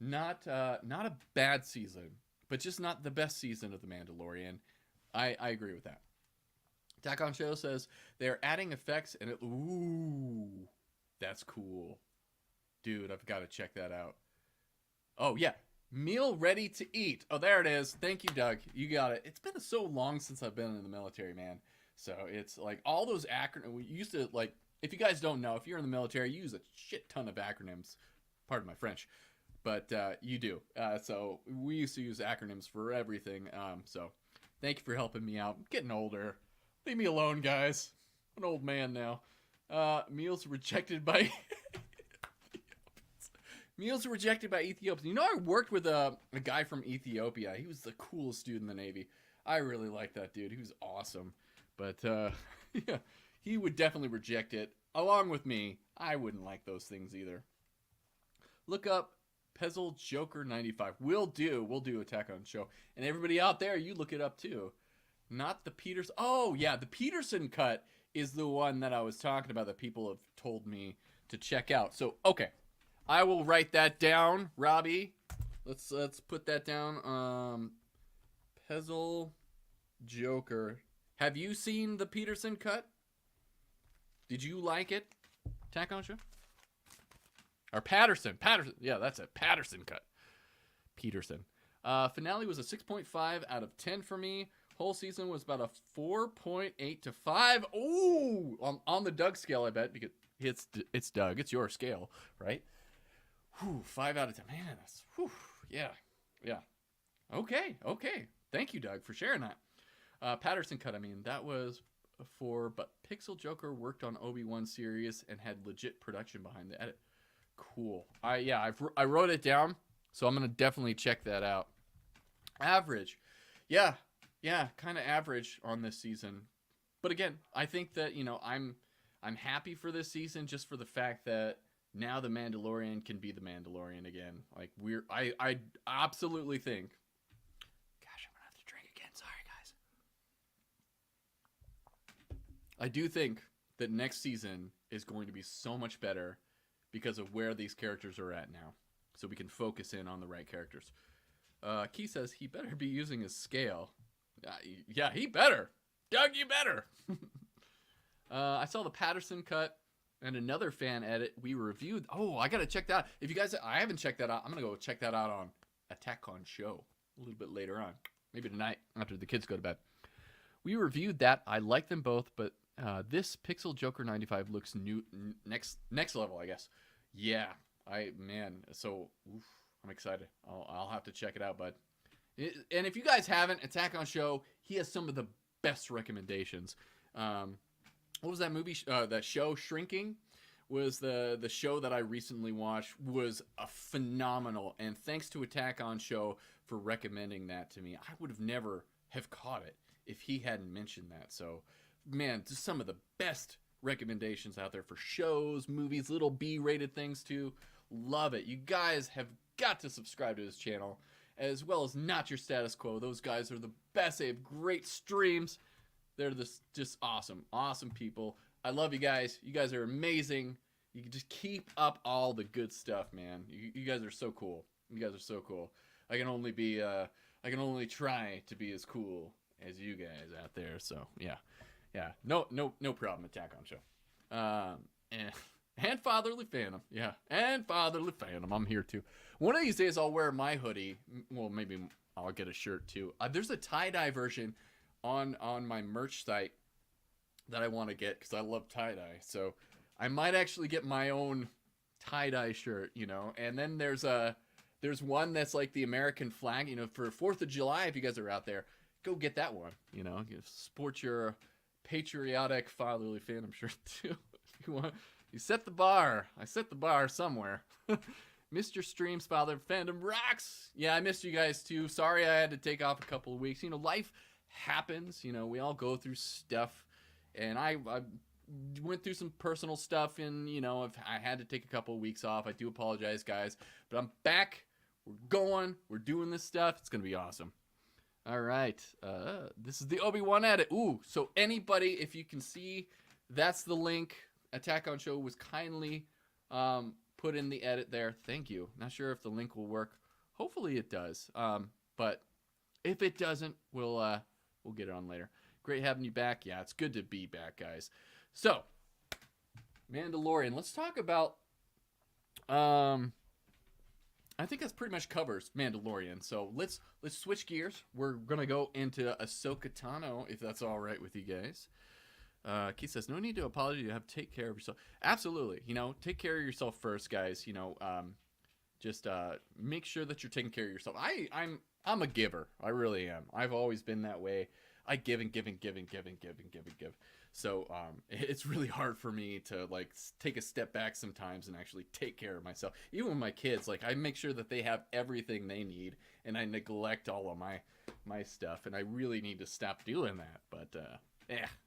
a bad season, but just not the best season of The Mandalorian. I agree with that. Attack on Show says they're adding effects and ooh, that's cool. Dude, I've got to check that out. Oh, yeah. Meal ready to eat. Oh, there it is. Thank you, Doug. You got it. It's been so long since I've been in the military, man. So it's like all those acronyms. We used to, like, if you guys don't know, if you're in the military, you use a shit ton of acronyms. Pardon my French. But you do. So we used to use acronyms for everything. So thank you for helping me out. I'm getting older. Leave me alone, guys. I'm an old man now. Meals rejected by... Meals rejected by Ethiopians. I worked with a guy from Ethiopia. He was the coolest dude in the Navy. I really liked that dude. He was awesome. But, yeah, he would definitely reject it. Along with me, I wouldn't like those things either. Look up Pezzle Joker 95. We'll do Attack on Show. And everybody out there, you look it up too. Not the Peterson. Oh, yeah, the Peterson cut is the one that I was talking about that people have told me to check out. So, okay. I will write that down, Robbie. Let's put that down. Pezzle Joker. Have you seen the Peterson cut? Did you like it? Attack on Show? Or Patterson. Yeah, that's it. Patterson cut. Peterson. Finale was a 6.5 out of 10 for me. Whole season was about a 4.8 to 5. Ooh! On the Doug scale, I bet, because it's Doug. It's your scale, right? Whew, 5 out of 10. Man, that's, whew, yeah. Okay. Thank you, Doug, for sharing that. Patterson cut, that was but Pixel Joker worked on Obi-Wan series and had legit production behind the edit. Cool. I wrote it down, so I'm going to definitely check that out. Average. Yeah, kind of average on this season. But again, I think that, I'm happy for this season just for the fact that now the Mandalorian can be the Mandalorian again. Like I absolutely think. Gosh, I'm gonna have to drink again. Sorry, guys. I do think that next season is going to be so much better because of where these characters are at now, so we can focus in on the right characters. Key says he better be using his scale. Yeah, he better. Doug, you better. I saw the Patterson cut. And another fan edit we reviewed. Oh, I got to check that out. If you guys, I haven't checked that out. I'm going to go check that out on Attack on Show a little bit later on. Maybe tonight after the kids go to bed. We reviewed that. I like them both, but This Pixel Joker 95 looks new, next level, I guess. Yeah, so oof, I'm excited. I'll have to check it out, bud. And if you guys haven't, Attack on Show, he has some of the best recommendations. What was that movie? That show, Shrinking, was the show that I recently watched. Was a phenomenal, and thanks to Attack on Show for recommending that to me. I would have never have caught it if he hadn't mentioned that. So, man, just some of the best recommendations out there for shows, movies, little B-rated things too. Love it. You guys have got to subscribe to his channel, as well as Not Your Status Quo. Those guys are the best. They have great streams. They're just awesome people. I love you guys. You guys are amazing. You can just keep up all the good stuff, man. You guys are so cool. You guys are so cool. I can only try to be as cool as you guys out there. So yeah. No problem. Attack on Show. And Fatherly Phantom. Yeah. And Fatherly Phantom. I'm here too. One of these days I'll wear my hoodie. Well, maybe I'll get a shirt too. There's a tie-dye version on my merch site that I want to get because I love tie-dye. So I might actually get my own tie-dye shirt, you know. And then there's one that's like the American flag, you know, for 4th of July. If you guys are out there, go get that one, you know. Sport your patriotic Fatherly Phantom shirt too. You set the bar. I set the bar somewhere. Mr. Streams, Father Fandom rocks. Yeah, I missed you guys too. Sorry I had to take off a couple of weeks. You know, life happens. You know, we all go through stuff. And I went through some personal stuff, and, you know, if I had to take a couple of weeks off, I do apologize, guys. But I'm back. We're going. We're doing this stuff. It's going to be awesome. All right. This is the Obi-Wan edit. Ooh, so anybody, if you can see, that's the link. Attack on Show was kindly put in the edit there. Thank you. Not sure if the link will work. Hopefully it does. But if it doesn't, we'll get it on later. Great having you back. Yeah, it's good to be back, guys. So, Mandalorian. Let's talk about. I think that's pretty much covers Mandalorian. So let's switch gears. We're gonna go into Ahsoka Tano, if that's all right with you guys. Keith says, no need to apologize. You have to take care of yourself. Absolutely. You know, take care of yourself first, guys. You know, just make sure that you're taking care of yourself. I'm a giver. I really am. I've always been that way. I give and give and give and give and give and give and give. So it's really hard for me to like take a step back sometimes and actually take care of myself. Even with my kids, like I make sure that they have everything they need, and I neglect all of my stuff. And I really need to stop doing that. But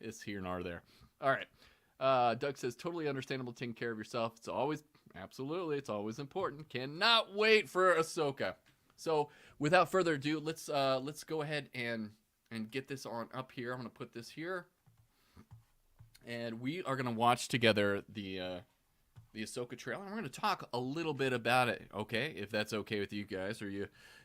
it's here nor there. All right. Doug says, totally understandable taking care of yourself. It's always important. Cannot wait for Ahsoka. So without further ado, let's go ahead and get this on up here. I'm going to put this here. And we are going to watch together the Ahsoka trailer. And we're going to talk a little bit about it, okay? If that's okay with you guys. Are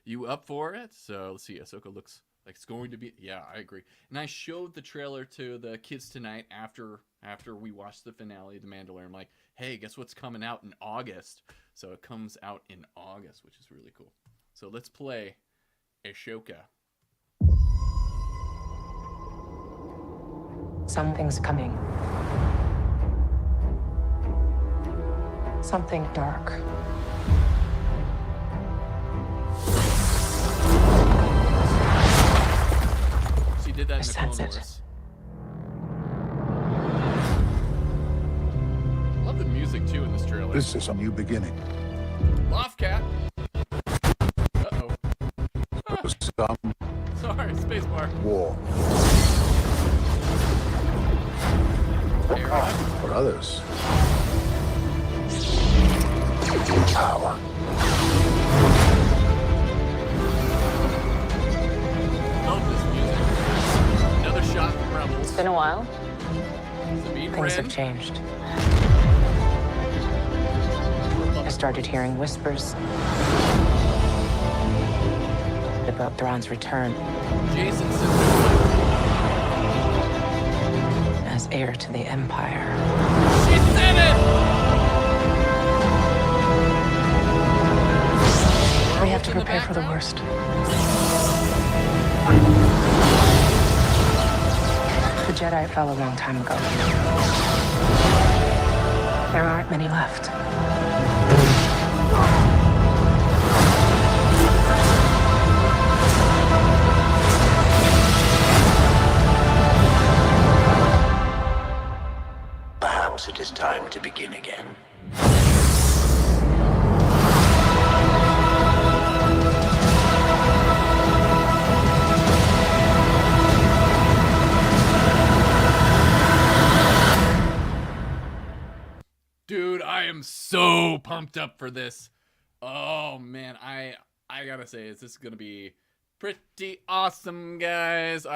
you up for it? So let's see. Ahsoka looks like it's going to be... Yeah, I agree. And I showed the trailer to the kids tonight after we watched the finale of The Mandalorian. I'm like, hey, guess what's coming out in August? So it comes out in August, which is really cool. So let's play Ahsoka. Something's coming. Something dark. She did that in the Clone sense it. Wars. Love the music too in this trailer. This is a new beginning. Loftcat. Uh-oh. Some Sorry, spacebar. war. For others, power. Love this music. Another shot from Rebels. It's been a while. Sabine Things Wren. have changed. I started hearing whispers about Thrawn's return Jason says as heir to the Empire. she said it! We have to prepare for the worst. The Jedi fell a long time ago. There aren't many left. Perhaps it is time to begin again. Dude, I am so pumped up for this. Oh man, I gotta say, this is gonna be pretty awesome, guys.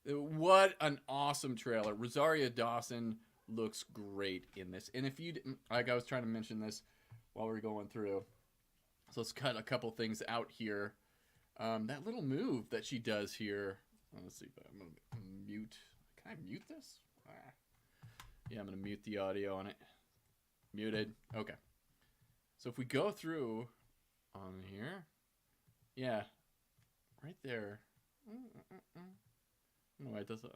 What an awesome trailer. Rosario Dawson looks great in this. And if you didn't, like, I was trying to mention this while we were going through. So let's cut a couple things out here. That little move that she does here. Let's see if I'm gonna mute. Can I mute this? Yeah, I'm going to mute the audio on it. Muted. Okay. So if we go through on here. Yeah. Right there. No, it doesn't.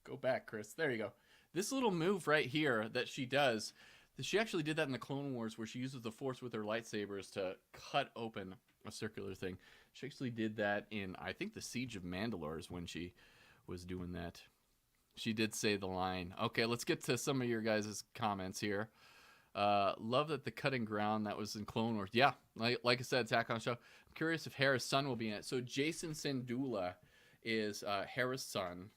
Go back, Chris. There you go. This little move right here that she does. She actually did that in the Clone Wars where she uses the Force with her lightsabers to cut open a circular thing. She actually did that in, I think, the Siege of Mandalore is when she was doing that. She did say the line. Okay, let's get to some of your guys' comments here. Love that the cutting ground that was in Clone Wars. Yeah, like I said, Attack on Show. I'm curious if Hera's son will be in it. So Jason Sandula is Hera's son.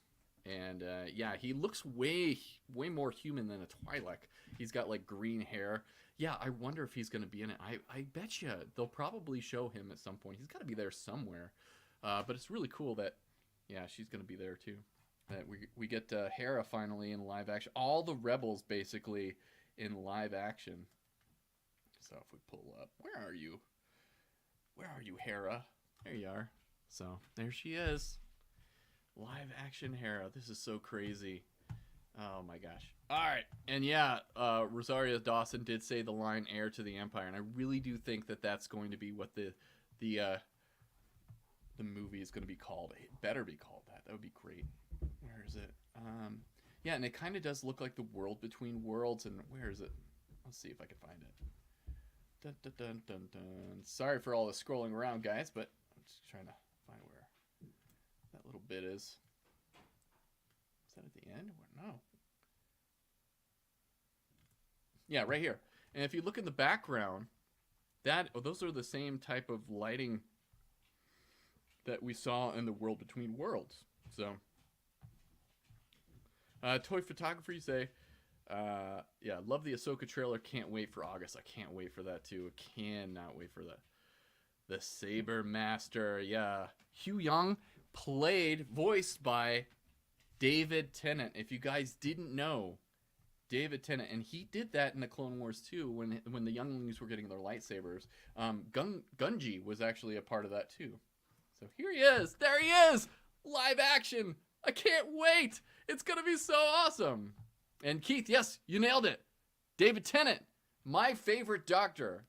And yeah, he looks way more human than a Twi'lek. He's got like green hair. Yeah, I wonder if he's going to be in it. I bet you they'll probably show him at some point. He's got to be there somewhere. But it's really cool that, yeah, she's going to be there too. That we get Hera finally in live action. All the rebels basically in live action. So if we pull up, where are you? Where are you, Hera? There you are. So there she is. Live action Hera. This is so crazy. Oh my gosh. All right. And yeah, Rosario Dawson did say the line "heir to the Empire," and I really do think that that's going to be what the movie is going to be called. It better be called that. That would be great. Where is it? Yeah, and it kind of does look like the world between worlds. And where is it? Let's see if I can find it. Dun, dun, dun, dun, dun. Sorry for all the scrolling around, guys, but I'm just trying to find where that little bit is. Is that at the end? No. Yeah, right here. And if you look in the background, those are the same type of lighting that we saw in the world between worlds. So, toy photographer, you say, yeah, love the Ahsoka trailer. Can't wait for August. I can't wait for that too. Cannot wait for that. The Saber Master, yeah. Hugh Young voiced by David Tennant. If you guys didn't know, David Tennant, and he did that in the Clone Wars too, when the younglings were getting their lightsabers. Gungi was actually a part of that too. So here he is. There he is. Live action. I can't wait. It's going to be so awesome. And Keith, yes, you nailed it. David Tennant, my favorite Doctor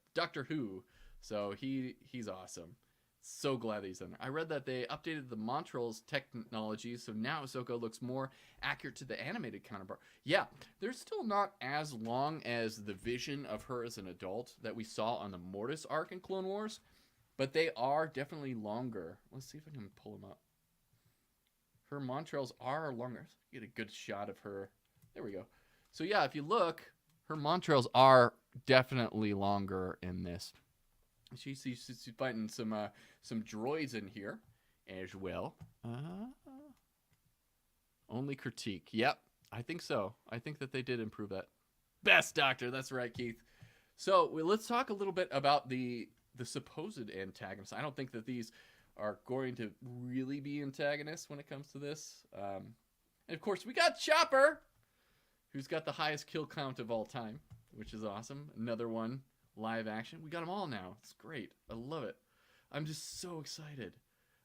Who. So he's awesome. So glad that he's in there. I read that they updated the Montrals technology, so now Ahsoka looks more accurate to the animated counterpart. Yeah, they're still not as long as the vision of her as an adult that we saw on the Mortis arc in Clone Wars, but they are definitely longer. Let's see if I can pull them up. Her Montrals are longer. Get a good shot of her. There we go. So yeah, if you look, her Montrals are definitely longer in this. She's fighting some droids in here as well. Only critique. Yep, I think so. I think that they did improve that. Best Doctor. That's right, Keith. So let's talk a little bit about the supposed antagonists. I don't think that these are going to really be antagonists when it comes to this. And of course, we got Chopper, who's got the highest kill count of all time, which is awesome. Another one. Live action. We got them all now. It's great. I love it. I'm just so excited.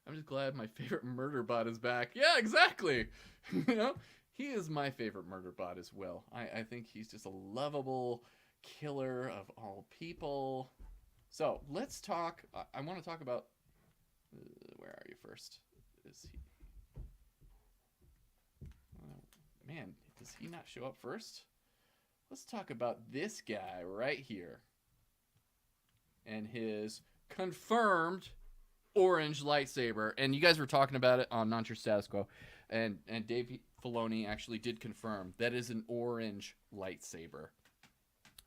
I'm just glad my favorite murder bot is back. Yeah, exactly. You know, he is my favorite murder bot as well. I think he's just a lovable killer of all people. So let's talk. I want to talk about. Where are you first? Is he? Man, does he not show up first? Let's talk about this guy right here. And his confirmed orange lightsaber. And you guys were talking about it on Not Your Status Quo. And Dave Filoni actually did confirm that is an orange lightsaber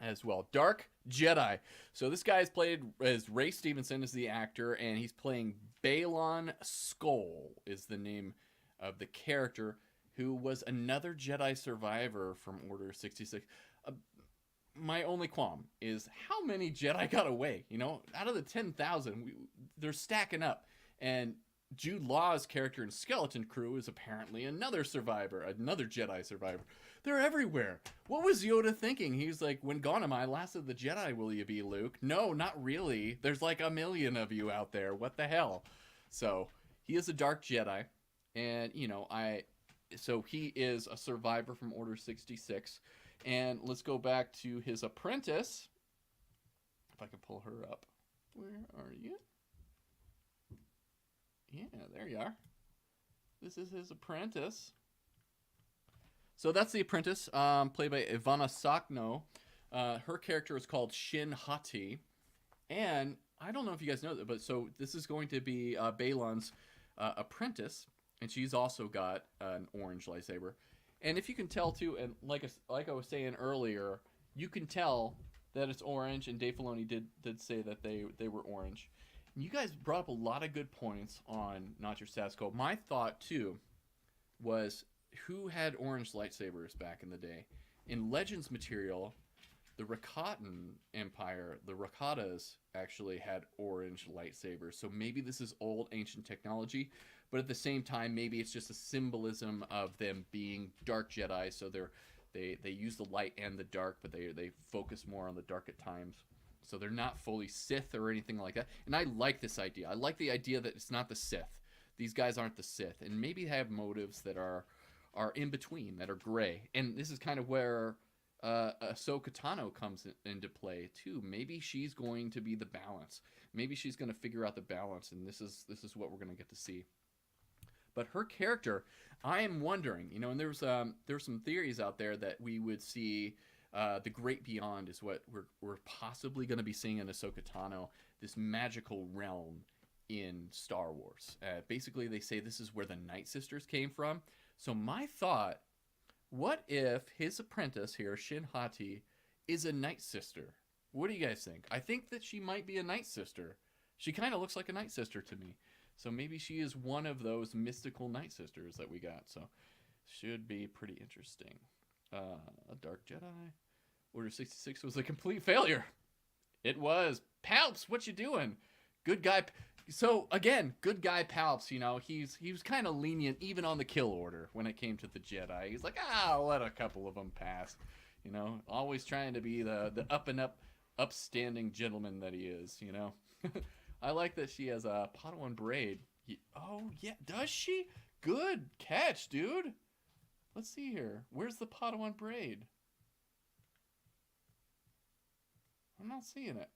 as well. Dark Jedi. So this guy is played as Ray Stevenson is the actor, and he's playing Balon Skull is the name of the character, who was another Jedi survivor from Order 66. My only qualm is how many Jedi got away. You know, out of the 10,000, they're stacking up. And Jude Law's character in Skeleton Crew is apparently another survivor, another Jedi survivor. They're everywhere. What was Yoda thinking? He's like, when gone am I, last of the Jedi will you be, Luke? No, not really. There's like a million of you out there. What the hell? So he is a dark Jedi. And, you know, so he is a survivor from Order 66. And let's go back to his apprentice. If I can pull her up. Where are you? Yeah, there you are. This is his apprentice. So that's the apprentice, played by Ivana Sakno. Her character is called Shin Hati. And I don't know if you guys know that, but so this is going to be Balon's apprentice. And she's also got an orange lightsaber. And if you can tell too, and like I was saying earlier, you can tell that it's orange, and Dave Filoni did say that they were orange. And you guys brought up a lot of good points on Not Your Status Quo. My thought too was, who had orange lightsabers back in the day? In Legends material, the Rakatan Empire, the Rakatas actually had orange lightsabers. So maybe this is old ancient technology, but at the same time, maybe it's just a symbolism of them being dark Jedi. So they use the light and the dark, but they focus more on the dark at times. So they're not fully Sith or anything like that. And I like this idea. I like the idea that it's not the Sith. These guys aren't the Sith, and maybe have motives that are in between, that are gray. And this is kind of where Ahsoka Tano comes into play too. Maybe she's going to be the balance. Maybe she's going to figure out the balance, and this is what we're going to get to see. But her character, I am wondering, you know, and there's some theories out there that we would see the Great Beyond is what we're possibly going to be seeing in Ahsoka Tano, this magical realm in Star Wars. Basically, they say this is where the Night Sisters came from. So my thought, what if his apprentice here, Shin Hati, is a Night Sister? What do you guys think? I think that she might be a Night Sister. She kind of looks like a Night Sister to me. So maybe she is one of those mystical Night Sisters that we got. So should be pretty interesting. A Dark Jedi. Order 66 was a complete failure. It was. Palps, what you doing? Good guy. So again, good guy Palps, you know, he was kind of lenient even on the kill order when it came to the Jedi. He's like, I'll let a couple of them pass. You know, always trying to be the up and up, upstanding gentleman that he is, you know. I like that she has a Padawan braid. Oh, yeah, does she? Good catch, dude. Let's see here. Where's the Padawan braid? I'm not seeing it.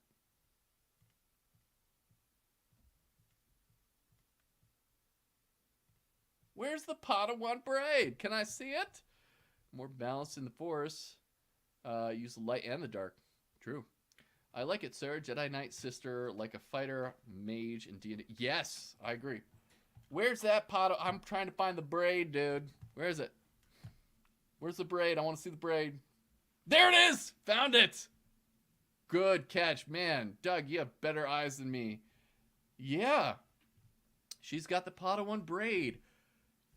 Where's the Padawan braid? Can I see it? More balanced in the Force. Use the light and the dark. True. I like it, sir. Jedi Knight sister, like a fighter, mage, and D&D. Yes, I agree. Where's that Padawan? I'm trying to find the braid, dude. Where is it? Where's the braid? I want to see the braid. There it is! Found it! Good catch. Man, Doug, you have better eyes than me. Yeah. She's got the Padawan braid.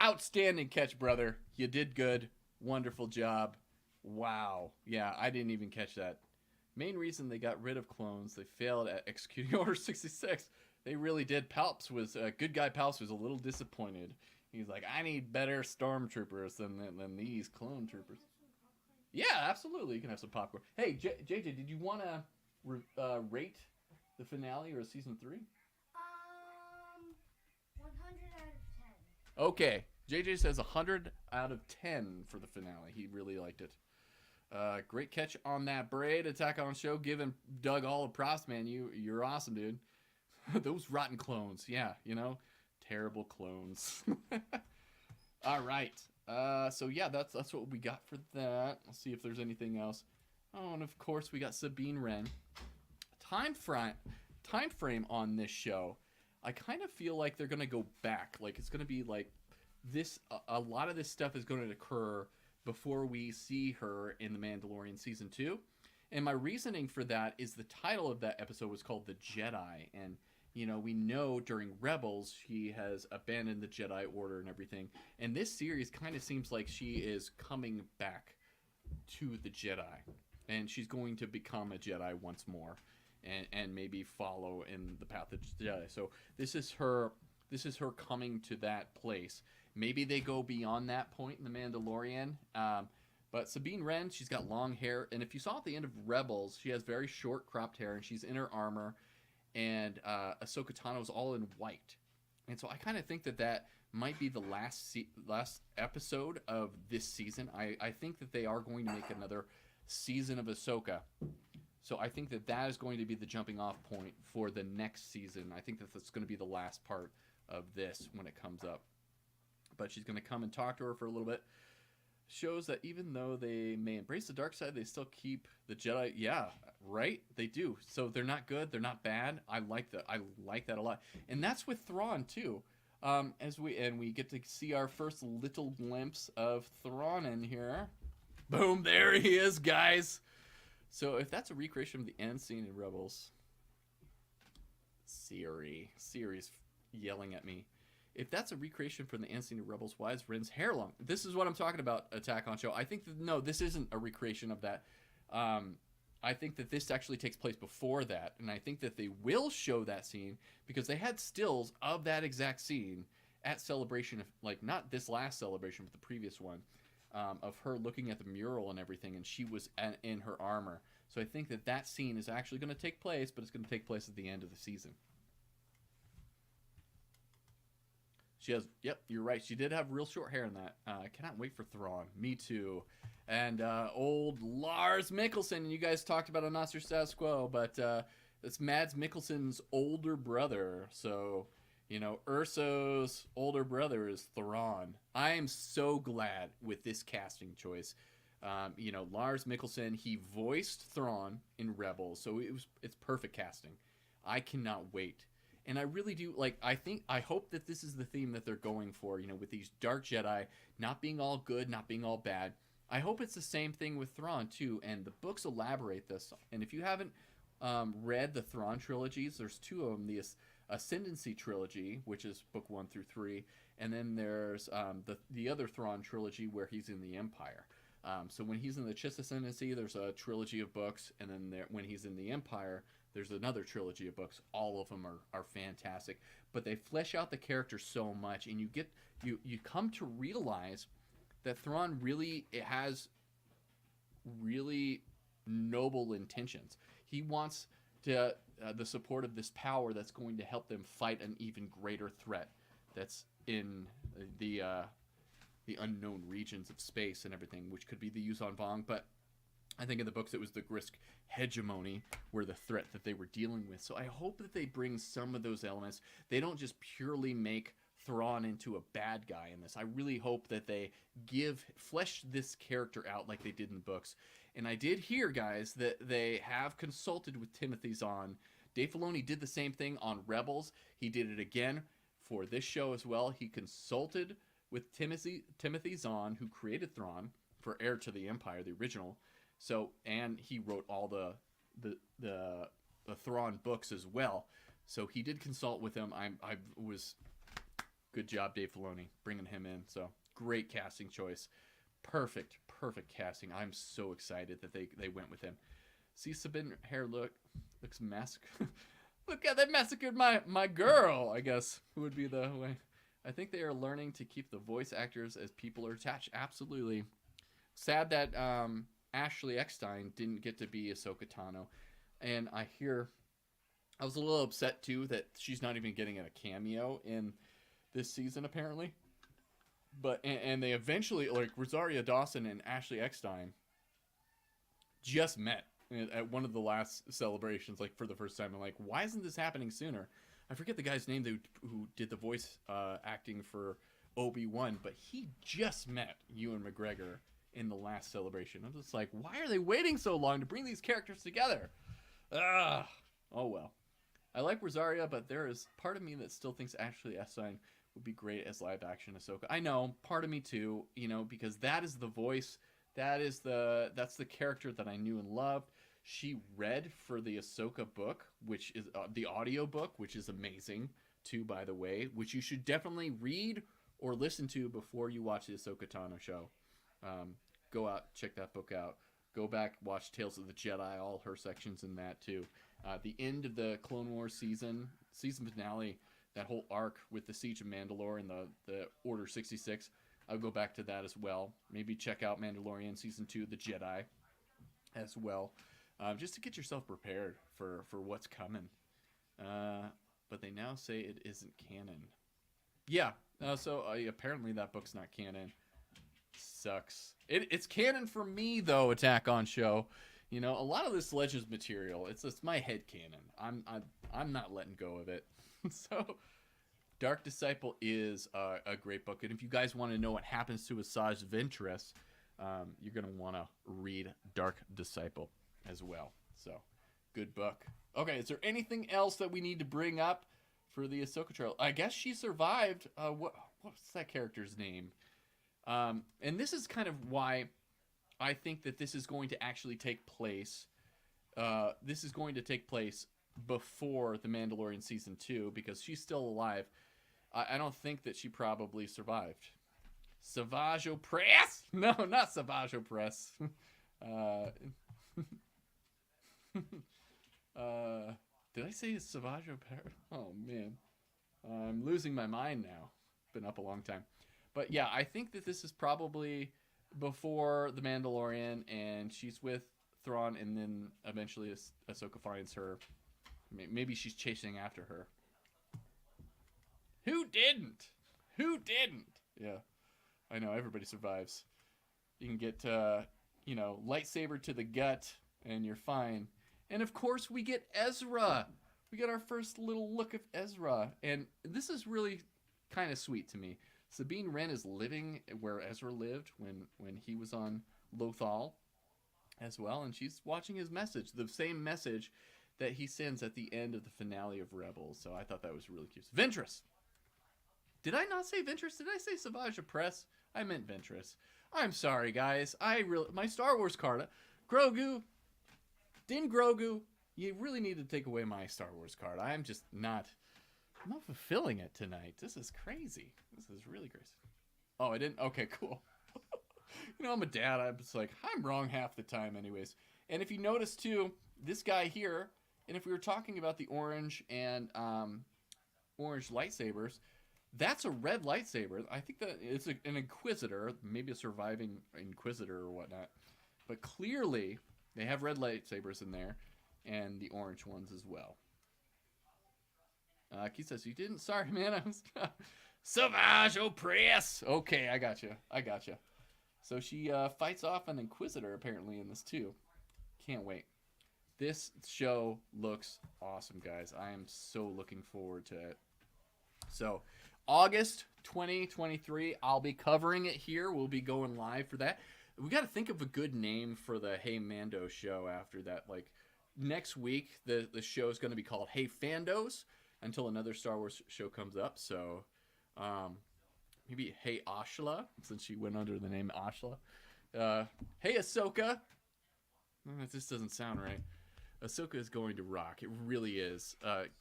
Outstanding catch, brother. You did good. Wonderful job. Wow. Yeah, I didn't even catch that. Main reason they got rid of clones, they failed at executing Order 66. They really did. Palps was, good guy Palps was a little disappointed. He's like, I need better stormtroopers than these clone troopers. Yeah, absolutely. You can have some popcorn. Hey, JJ, did you want to rate the finale or season 3? 100 out of 10. Okay. JJ says 100 out of 10 for the finale. He really liked it. Great catch on that braid. Attack on Show giving Doug all the props, man. You're awesome, dude. Those rotten clones. Yeah, you know, terrible clones. All right. So yeah, that's what we got for that. Let's see if there's anything else. Oh, and of course we got Sabine Wren. Time frame on this show. I kind of feel like they're gonna go back. Like it's gonna be like this. A lot of this stuff is going to occur before we see her in the Mandalorian season 2. And my reasoning for that is the title of that episode was called The Jedi, and you know, we know during Rebels she has abandoned the Jedi Order and everything. And this series kind of seems like she is coming back to the Jedi, and she's going to become a Jedi once more, and maybe follow in the path of the Jedi. So this is her coming to that place. Maybe they go beyond that point in the Mandalorian. But Sabine Wren, she's got long hair, and if you saw at the end of Rebels, she has very short cropped hair, and she's in her armor. And Ahsoka Tano is all in white, and so I kind of think that might be the last episode of this season. I think that they are going to make another season of Ahsoka, so I think that is going to be the jumping off point for the next season. I think that's going to be the last part of this when it comes up. But she's going to come and talk to her for a little bit. Shows that even though they may embrace the dark side, they still keep the Jedi. Yeah, right? They do. So they're not good. They're not bad. I like that. I like that a lot. And that's with Thrawn, too. As we get to see our first little glimpse of Thrawn in here. Boom, there he is, guys. So if that's a recreation of the end scene in Rebels. Siri's yelling at me. If that's a recreation from the end scene of Rebels, why is Ren's hair long? This is what I'm talking about, Attack on Show. I think that, no, this isn't a recreation of that. I think that this actually takes place before that, and I think that they will show that scene because they had stills of that exact scene at Celebration, like not this last Celebration, but the previous one, of her looking at the mural and everything, and she was in her armor. So I think that scene is actually going to take place, but it's going to take place at the end of the season. She has, yep, you're right. She did have real short hair in that. I cannot wait for Thrawn. Me too. And old Lars Mikkelsen. You guys talked about a Nasser Status Quo, but it's Mads Mikkelsen's older brother. So, you know, Urso's older brother is Thrawn. I am so glad with this casting choice. You know, Lars Mikkelsen, he voiced Thrawn in Rebels, so it's perfect casting. I cannot wait. And I really do, like, I hope that this is the theme that they're going for, you know, with these dark Jedi not being all good, not being all bad. I hope it's the same thing with Thrawn, too, and the books elaborate this. And if you haven't read the Thrawn trilogies, there's two of them, the Ascendancy trilogy, which is book 1 through 3, and then there's the other Thrawn trilogy where he's in the Empire. So when he's in the Chiss Ascendancy, there's a trilogy of books, and then when he's in the Empire, there's another trilogy of books. All of them are fantastic, but they flesh out the character so much, and you come to realize that Thrawn really has really noble intentions. He wants the support of this power that's going to help them fight an even greater threat that's in the unknown regions of space and everything, which could be the Yuuzhan Vong, but I think in the books it was the Grisk hegemony were the threat that they were dealing with. So I hope that they bring some of those elements. They don't just purely make Thrawn into a bad guy in this. I really hope that they flesh this character out like they did in the books. And I did hear, guys, that they have consulted with Timothy Zahn. Dave Filoni did the same thing on Rebels. He did it again for this show as well. He consulted with Timothy Zahn, who created Thrawn for Heir to the Empire, the original. So, and he wrote all the Thrawn books as well. So he did consult with him. I was good job, Dave Filoni, bringing him in. So great casting choice, perfect casting. I'm so excited that they went with him. See, Sabine hair looks massacred. Look at they massacred my girl. I guess would be the way. I think they are learning to keep the voice actors as people are attached. Absolutely. Sad that Ashley Eckstein didn't get to be Ahsoka Tano. And I was a little upset, too, that she's not even getting a cameo in this season, apparently. But, and they eventually, like, Rosario Dawson and Ashley Eckstein just met at one of the last celebrations, like, for the first time. I'm like, why isn't this happening sooner? I forget the guy's name who did the voice acting for Obi-Wan, but he just met Ewan McGregor in the last celebration. I'm just like, why are they waiting so long to bring these characters together? Oh well. I like Rosaria, but there is part of me that still thinks Ashley Eckstein would be great as live-action Ahsoka. I know, part of me too, because that is the voice, that's the character that I knew and loved. She read for the Ahsoka book, which is the audio book, which is amazing too, by the way, which you should definitely read or listen to before you watch the Ahsoka Tano show. Go out, check that book out. Go back, watch Tales of the Jedi, all her sections in that too. The end of the Clone Wars season finale, that whole arc with the Siege of Mandalore and the Order 66. I'll go back to that as well. Maybe check out Mandalorian Season 2, The Jedi, as well. Just to get yourself prepared for what's coming. But they now say it isn't canon. Yeah, so apparently that book's not canon. Sucks. It's canon for me, though, Attack on Show. A lot of this Legends material, it's my head canon. I'm not letting go of it. So, Dark Disciple is a great book. And if you guys want to know what happens to Asajj Ventress, you're going to want to read Dark Disciple as well. So, good book. Okay, is there anything else that we need to bring up for the Ahsoka trial? I guess she survived. What's that character's name? And this is kind of why I think that this is going to actually take place. This is going to take place before The Mandalorian Season 2 because she's still alive. I don't think that she probably survived. Savage Opress? No, not Savage Opress. Did I say Savage Opress? Oh, man. I'm losing my mind now. Been up a long time. But yeah, I think that this is probably before The Mandalorian, and she's with Thrawn, and then eventually Ahsoka finds her. Maybe she's chasing after her. Who didn't? Who didn't? Yeah, I know, everybody survives. You can get, lightsaber to the gut, and you're fine. And of course, we get Ezra. We get our first little look of Ezra, and this is really kind of sweet to me. Sabine Wren is living where Ezra lived when he was on Lothal as well, and she's watching his message, the same message that he sends at the end of the finale of Rebels. So I thought that was really cute. Ventress. Did I not say Ventress? Did I say Savage Opress? I meant Ventress. I'm sorry, guys. My Star Wars card. Grogu. Din Grogu. You really need to take away my Star Wars card. I'm not fulfilling it tonight. This is crazy. This is really crazy. Oh, I didn't? Okay, cool. I'm a dad. I'm just like, I'm wrong half the time anyways. And if you notice, too, this guy here, and if we were talking about the orange and orange lightsabers, that's a red lightsaber. I think that it's an Inquisitor, maybe a surviving Inquisitor or whatnot. But clearly, they have red lightsabers in there, and the orange ones as well. Keith says, you didn't? Sorry, man. I was... Savage Opress! Okay, I got you. So she fights off an Inquisitor, apparently, in this, too. Can't wait. This show looks awesome, guys. I am so looking forward to it. So, August 2023, I'll be covering it here. We'll be going live for that. We got to think of a good name for the Hey Mando show after that. Like, next week, the show is going to be called Hey Fandos until another Star Wars show comes up. So, maybe Hey Ashla, since she went under the name Ashla. Hey Ahsoka. This doesn't sound right. Ahsoka is going to rock. It really is.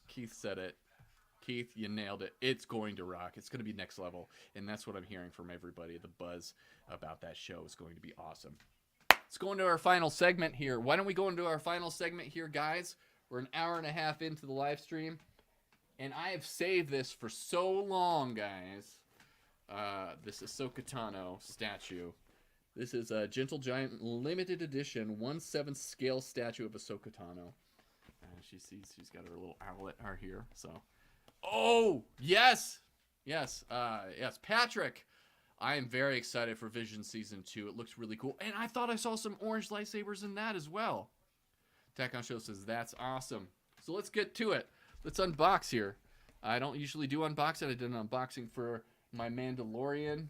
Keith said it. Keith, you nailed it. It's going to rock. It's going to be next level. And that's what I'm hearing from everybody. The buzz about that show is going to be awesome. Let's go into our final segment here. Why don't we go into our final segment here, guys? We're an hour and a half into the live stream. And I have saved this for so long, guys. This Ahsoka Tano statue. This is a Gentle Giant limited edition 1/7 scale statue of Ahsoka Tano. She's got her little owlet here. So, oh yes, Patrick. I am very excited for Vision Season 2. It looks really cool, and I thought I saw some orange lightsabers in that as well. Attack on Show says that's awesome. So let's get to it. Let's unbox here. I don't usually do unboxing. I did an unboxing for my Mandalorian,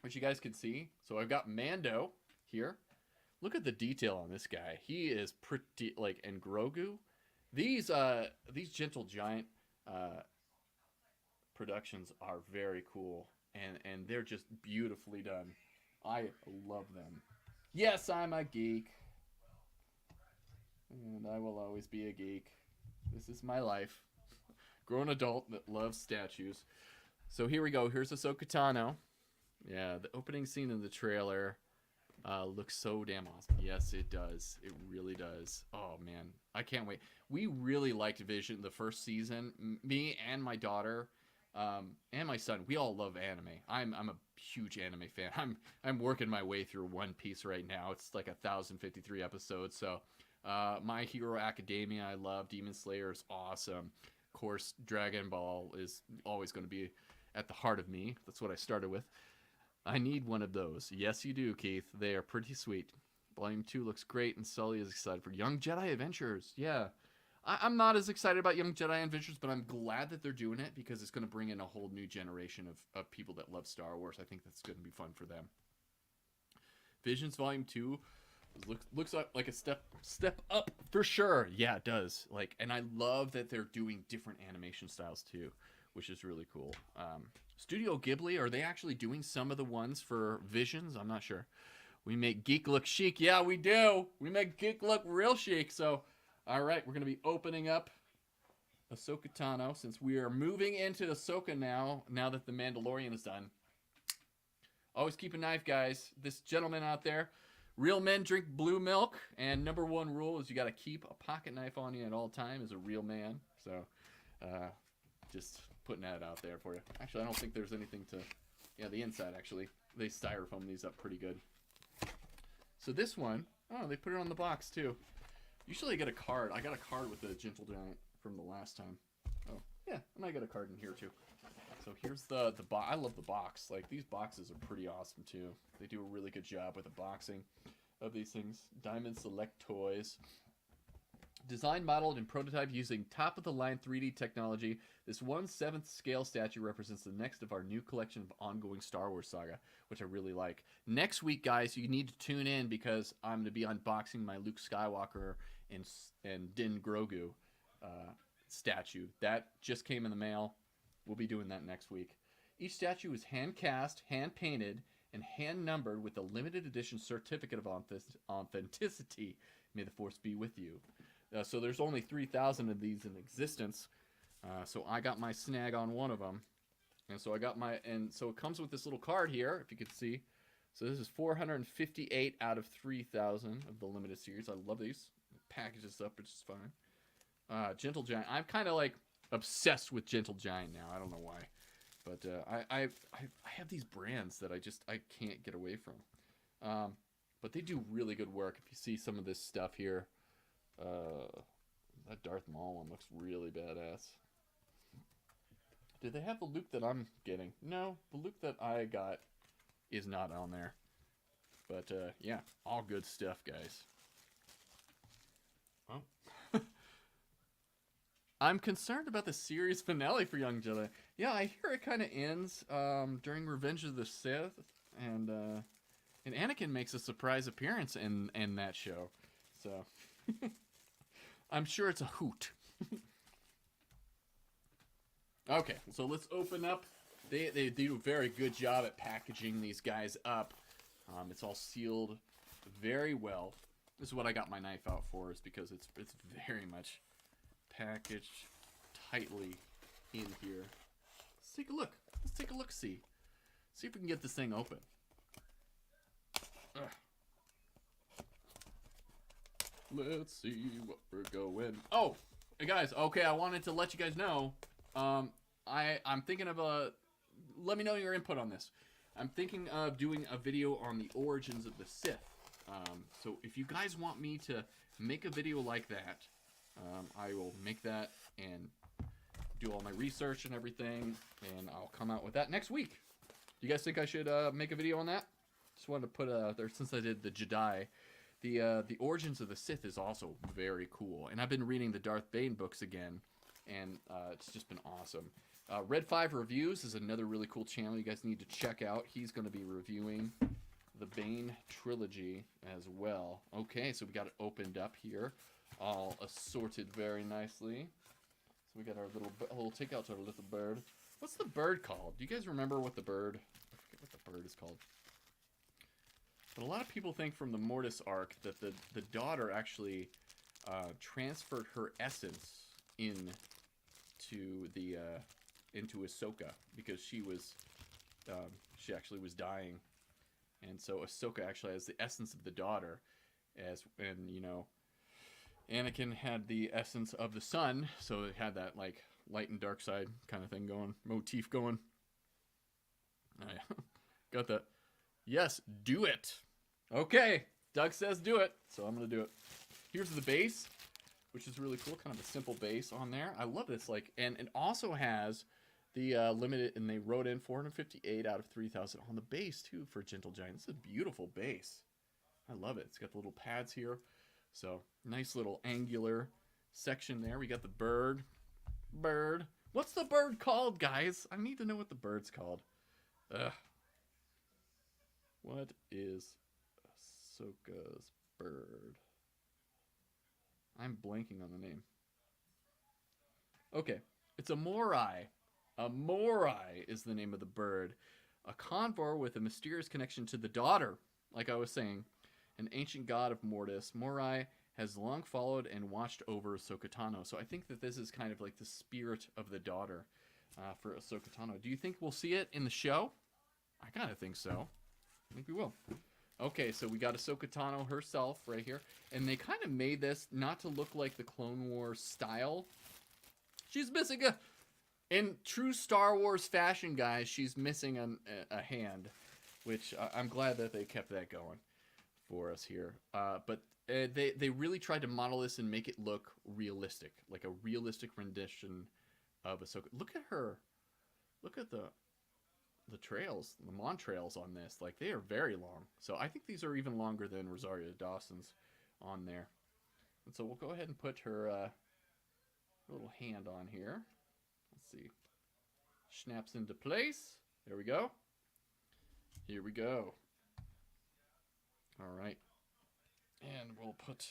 which you guys can see. So I've got Mando here. Look at the detail on this guy. He is pretty, like, and Grogu. These Gentle Giant productions are very cool, and they're just beautifully done. I love them. Yes, I'm a geek, and I will always be a geek. This is my life. Grown adult that loves statues. So here we go. Here's Ahsoka Tano. Yeah, the opening scene in the trailer looks so damn awesome. Yes, it does. It really does. Oh, man. I can't wait. We really liked Vision the first season. Me and my daughter and my son, we all love anime. I'm a huge anime fan. I'm working my way through One Piece right now. It's like 1,053 episodes. So My Hero Academia, I love. Demon Slayer is awesome. Of course, Dragon Ball is always going to be at the heart of me. That's what I started with. I need one of those. Yes, you do, Keith. They are pretty sweet. Volume 2 looks great, and Sully is excited for Young Jedi Adventures. Yeah. I'm not as excited about Young Jedi Adventures, but I'm glad that they're doing it because it's going to bring in a whole new generation of people that love Star Wars. I think that's going to be fun for them. Visions Volume 2 looks like a step up for sure. Yeah, it does. Like, and I love that they're doing different animation styles too, which is really cool. Studio Ghibli, are they actually doing some of the ones for Visions? I'm not sure. We make geek look chic. Yeah, we do. We make geek look real chic. So, all right, we're going to be opening up Ahsoka Tano since we are moving into Ahsoka now that the Mandalorian is done. Always keep a knife, guys. This gentleman out there, real men drink blue milk, and number one rule is you got to keep a pocket knife on you at all time as a real man. So, just putting that out there for you. Actually, I don't think there's anything to... Yeah, the inside, actually. They styrofoam these up pretty good. So this one... Oh, they put it on the box, too. Usually I get a card. I got a card with the Gentle Giant from the last time. Oh, yeah. And I got a card in here, too. So here's the box. I love the box. Like, these boxes are pretty awesome, too. They do a really good job with the boxing of these things. Diamond Select Toys. Designed, modeled, and prototyped using top-of-the-line 3D technology, this 1/7 scale statue represents the next of our new collection of ongoing Star Wars saga, which I really like. Next week, guys, you need to tune in because I'm going to be unboxing my Luke Skywalker and Din Grogu statue. That just came in the mail. We'll be doing that next week. Each statue is hand-cast, hand-painted, and hand-numbered with a limited edition certificate of authenticity. May the Force be with you. So there's only 3,000 of these in existence. So I got my snag on one of them. And so so it comes with this little card here, if you could see. So this is 458 out of 3,000 of the limited series. I love these. Package this up, which is fine. Gentle Giant. I'm kind of like obsessed with Gentle Giant now. I don't know why. But I have these brands that I can't get away from. But they do really good work. If you see some of this stuff here. That Darth Maul one looks really badass. Did they have the Luke that I'm getting? No, the Luke that I got is not on there. But, yeah, all good stuff, guys. Well, I'm concerned about the series finale for Young Jedi. Yeah, I hear it kind of ends during Revenge of the Sith, and Anakin makes a surprise appearance in that show. So... I'm sure it's a hoot. Okay, so let's open up. They do a very good job at packaging these guys up. It's all sealed very well. This is what I got my knife out for, is because it's very much packaged tightly in here. Let's take a look. Let's take a look-see. See if we can get this thing open. Ugh. Let's see what we're going. Oh, hey guys. Okay, I wanted to let you guys know. I'm thinking of let me know your input on this. I'm thinking of doing a video on the origins of the Sith. So if you guys want me to make a video like that, I will make that and do all my research and everything, and I'll come out with that next week. Do you guys think I should make a video on that? Just wanted to put it out there since I did the Jedi. The Origins of the Sith is also very cool, and I've been reading the Darth Bane books again, and it's just been awesome. Red 5 Reviews is another really cool channel you guys need to check out. He's going to be reviewing the Bane trilogy as well. Okay, so we got it opened up here, all assorted very nicely. So we got our little takeout to our little bird. What's the bird called? Do you guys remember what the bird? I forget what the bird is called. But a lot of people think from the Mortis arc that the daughter actually transferred her essence into Ahsoka because she actually was dying, and so Ahsoka actually has the essence of the daughter, and you know, Anakin had the essence of the son, so it had that like light and dark side kind of thing going, motif going. Got that. Yes, do it. Okay, Doug says do it, so I'm gonna do it. Here's the base, which is really cool, kind of a simple base on there. I love this, like, and it also has the limited, and they wrote in 458 out of 3,000 on the base too for Gentle Giant. This is a beautiful base. I love it. It's got the little pads here, so nice little angular section there. We got the bird. What's the bird called, guys? I need to know what the bird's called. What is Ahsoka's bird? I'm blanking on the name. Okay, it's a Morai. A Morai is the name of the bird. A convor with a mysterious connection to the daughter. Like I was saying, an ancient god of Mortis, Morai has long followed and watched over Ahsoka Tano. So I think that this is kind of like the spirit of the daughter for Ahsoka Tano. Do you think we'll see it in the show? I kind of think so. I think we will. Okay, so we got Ahsoka Tano herself right here. And they kind of made this not to look like the Clone Wars style. She's missing in true Star Wars fashion, guys, she's missing a hand. Which I'm glad that they kept that going for us here. But they really tried to model this and make it look realistic. Like a realistic rendition of Ahsoka. Look at her. Look at the trails, the Mon trails on this, like they are very long. So I think these are even longer than Rosario Dawson's on there. And so we'll go ahead and put her little hand on here. Let's see. Snaps into place. There we go. Here we go. All right. And we'll put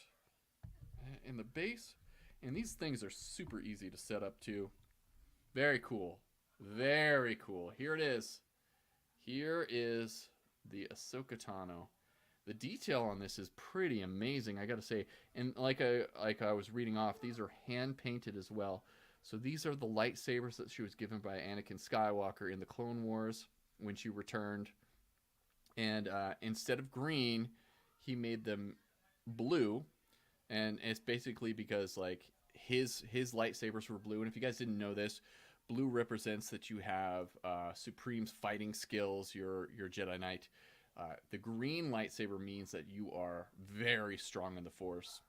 in the base. And these things are super easy to set up too. Very cool. Very cool. Here it is. Here is the Ahsoka Tano. The detail on this is pretty amazing, I gotta say. And like I was reading off, these are hand painted as well. So these are the lightsabers that she was given by Anakin Skywalker in the Clone Wars when she returned. And instead of green, he made them blue. And it's basically because like his lightsabers were blue. And if you guys didn't know this, blue represents that you have supreme fighting skills, you're Jedi Knight. The green lightsaber means that you are very strong in the Force.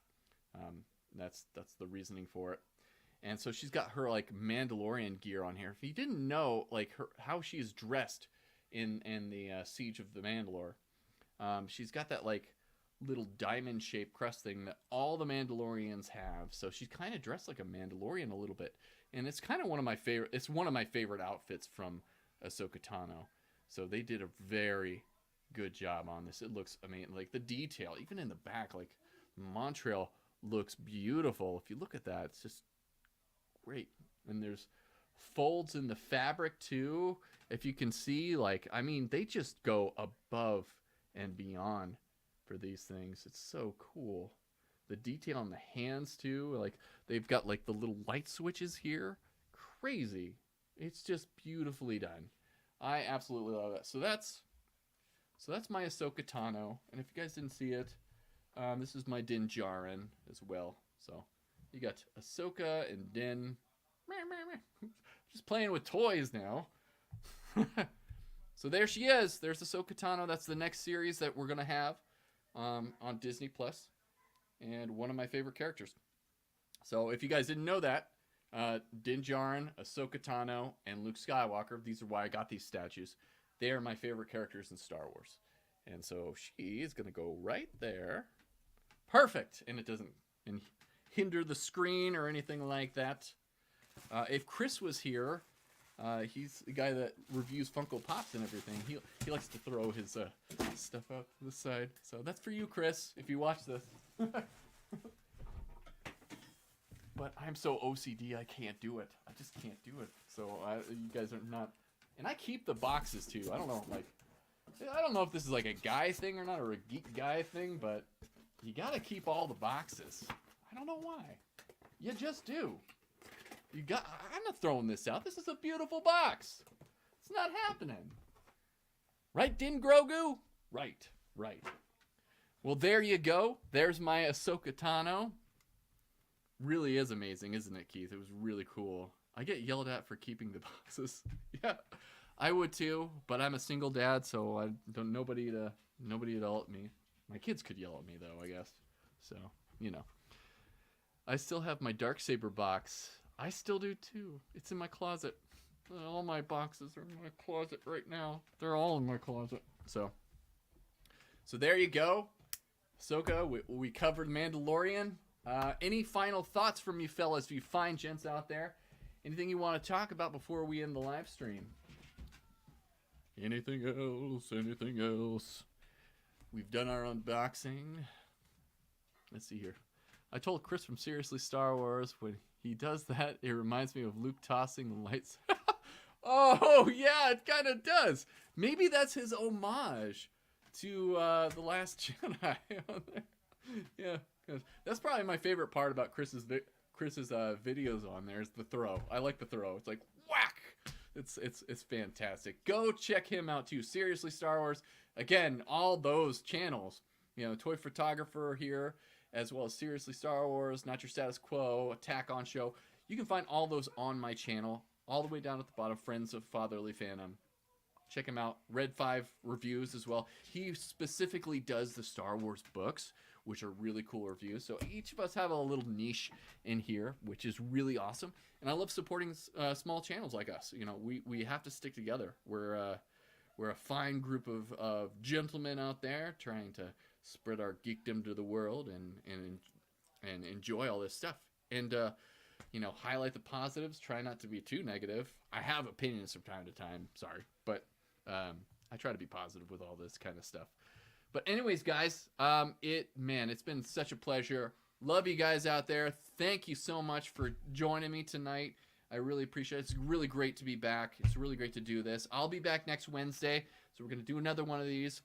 That's the reasoning for it. And so she's got her like Mandalorian gear on here. If you didn't know like how she's dressed in the Siege of the Mandalore, she's got that like little diamond shaped crest thing that all the Mandalorians have. So she's kind of dressed like a Mandalorian a little bit. And it's kind of one of my favorite outfits from Ahsoka Tano. So they did a very good job on this. It looks amazing. Like the detail, even in the back, like Montreal looks beautiful. If you look at that, it's just great. And there's folds in the fabric too. If you can see, like, I mean, they just go above and beyond for these things. It's so cool. The detail on the hands too, like they've got like the little light switches here. Crazy. It's just beautifully done. I absolutely love it. So that's my Ahsoka Tano. And if you guys didn't see it, this is my Din Djarin as well. So you got Ahsoka and Din. Just playing with toys now. So there she is. There's Ahsoka Tano. That's the next series that we're gonna have on Disney Plus. And one of my favorite characters. So if you guys didn't know that, Din Djarin, Ahsoka Tano, and Luke Skywalker, these are why I got these statues. They are my favorite characters in Star Wars. And so she is going to go right there. Perfect. And it doesn't hinder the screen or anything like that. If Chris was here, He's the guy that reviews Funko Pops and everything. He likes to throw his stuff out to the side. So that's for you, Chris, if you watch this. But I'm so OCD, I can't do it. I just can't do it. So you guys are not. And I keep the boxes too. I don't know, like, I don't know if this is like a guy thing or not, or a geek guy thing, but you gotta keep all the boxes. I don't know why. You just do. I'm not throwing this out. This is a beautiful box. It's not happening. Right, Din Grogu? Right. Well, there you go. There's my Ahsoka Tano. Really is amazing, isn't it, Keith? It was really cool. I get yelled at for keeping the boxes. Yeah, I would too, but I'm a single dad, so I don't nobody to yell at me. My kids could yell at me though, I guess. So, you know. I still have my Darksaber box. I still do too. It's in my closet. All my boxes are in my closet right now. They're all in my closet. So there you go. Ahsoka, we covered Mandalorian. Any final thoughts from you fellas, you fine gents out there? Anything you want to talk about before we end the live stream? Anything else? We've done our unboxing. Let's see here. I told Chris from Seriously Star Wars, when he does that, it reminds me of Luke tossing the lights. Oh, yeah, it kind of does. Maybe that's his homage to The Last Jedi. Yeah, that's probably my favorite part about Chris's videos on there is the throw. I like the throw. It's like whack. It's fantastic. Go check him out too. Seriously Star Wars. Again, all those channels. You know, Toy Photographer here, as well as Seriously Star Wars, Not Your Status Quo, Attack on Show. You can find all those on my channel, all the way down at the bottom. Friends of Fatherly Phantom. Check him out. Red 5 reviews as well. He specifically does the Star Wars books, which are really cool reviews. So each of us have a little niche in here, which is really awesome. And I love supporting small channels like us. You know, we have to stick together. We're a fine group of gentlemen out there trying to spread our geekdom to the world and enjoy all this stuff. And you know, highlight the positives. Try not to be too negative. I have opinions from time to time. Sorry, but I try to be positive with all this kind of stuff. But anyways, guys, it's been such a pleasure. Love you guys out there. Thank you so much for joining me tonight. I really appreciate it. It's really great to be back. It's really great to do this. I'll be back next Wednesday, so we're going to do another one of these.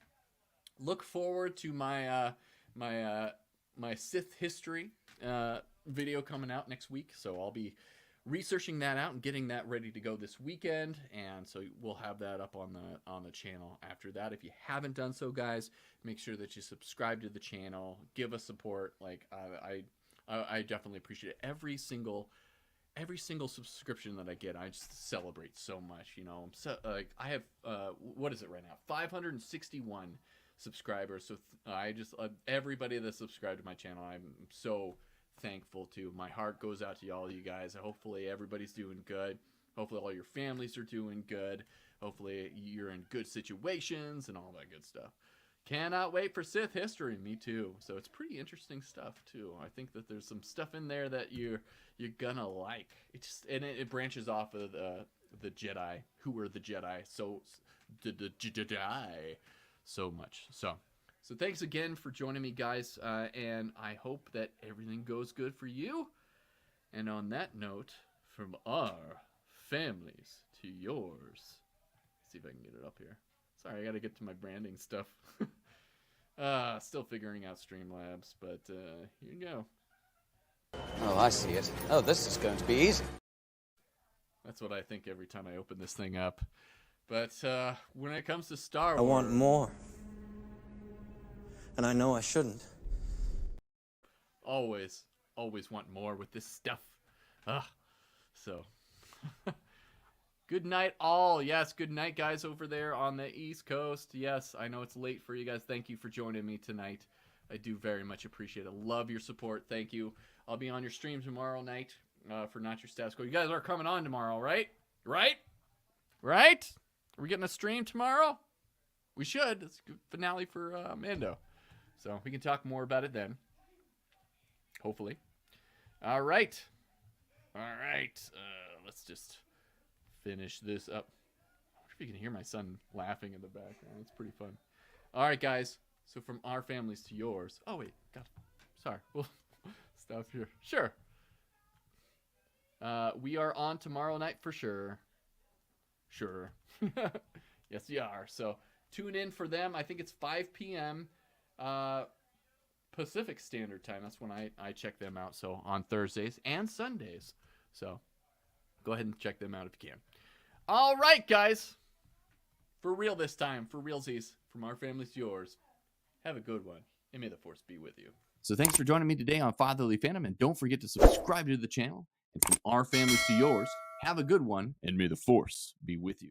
Look forward to my my Sith history video coming out next week, so I'll be researching that out and getting that ready to go this weekend, and so we'll have that up on the channel after that. If you haven't done so, guys, make sure that you subscribe to the channel, give us support. Like I definitely appreciate it. Every single subscription that I get, I just celebrate so much. You know, I have what is it right now? 561 subscribers. So I just everybody that subscribed to my channel, I'm so thankful to. My heart goes out to all you guys. Hopefully everybody's doing good. Hopefully all your families are doing good. Hopefully you're in good situations and all that good stuff. Cannot wait for Sith history. Me too. So it's pretty interesting stuff too. I think that there's some stuff in there that you're gonna like. It branches off of the Jedi. Who were the Jedi? So the Jedi so much. So thanks again for joining me, guys, and I hope that everything goes good for you. And on that note, from our families to yours. Let's see if I can get it up here. Sorry, I got to get to my branding stuff. Still figuring out Streamlabs, but here you go. Oh, I see it. Oh, this is going to be easy. That's what I think every time I open this thing up. But when it comes to Star Wars... I want more. And I know I shouldn't. Always want more with this stuff. So... Good night, all. Yes, good night, guys, over there on the East Coast. Yes, I know it's late for you guys. Thank you for joining me tonight. I do very much appreciate it. Love your support. Thank you. I'll be on your stream tomorrow night for Not Your Status Quo. You guys are coming on tomorrow, right? Right? Are we getting a stream tomorrow? We should. It's a good finale for Mando. So we can talk more about it then. Hopefully. All right. Let's just finish this up. I wonder if you can hear my son laughing in the background. It's pretty fun. All right, guys. So from our families to yours. Oh, wait. God. Sorry. We'll stop here. Sure. We are on tomorrow night for sure. Sure. Yes, we are. So tune in for them. I think it's 5 p.m. Pacific Standard Time. That's when I check them out. So on Thursdays and Sundays. So go ahead and check them out if you can. All right, guys. For real this time. For realsies. From our families to yours. Have a good one. And may the Force be with you. So thanks for joining me today on Fatherly Phantom. And don't forget to subscribe to the channel. And from our families to yours, have a good one. And may the Force be with you.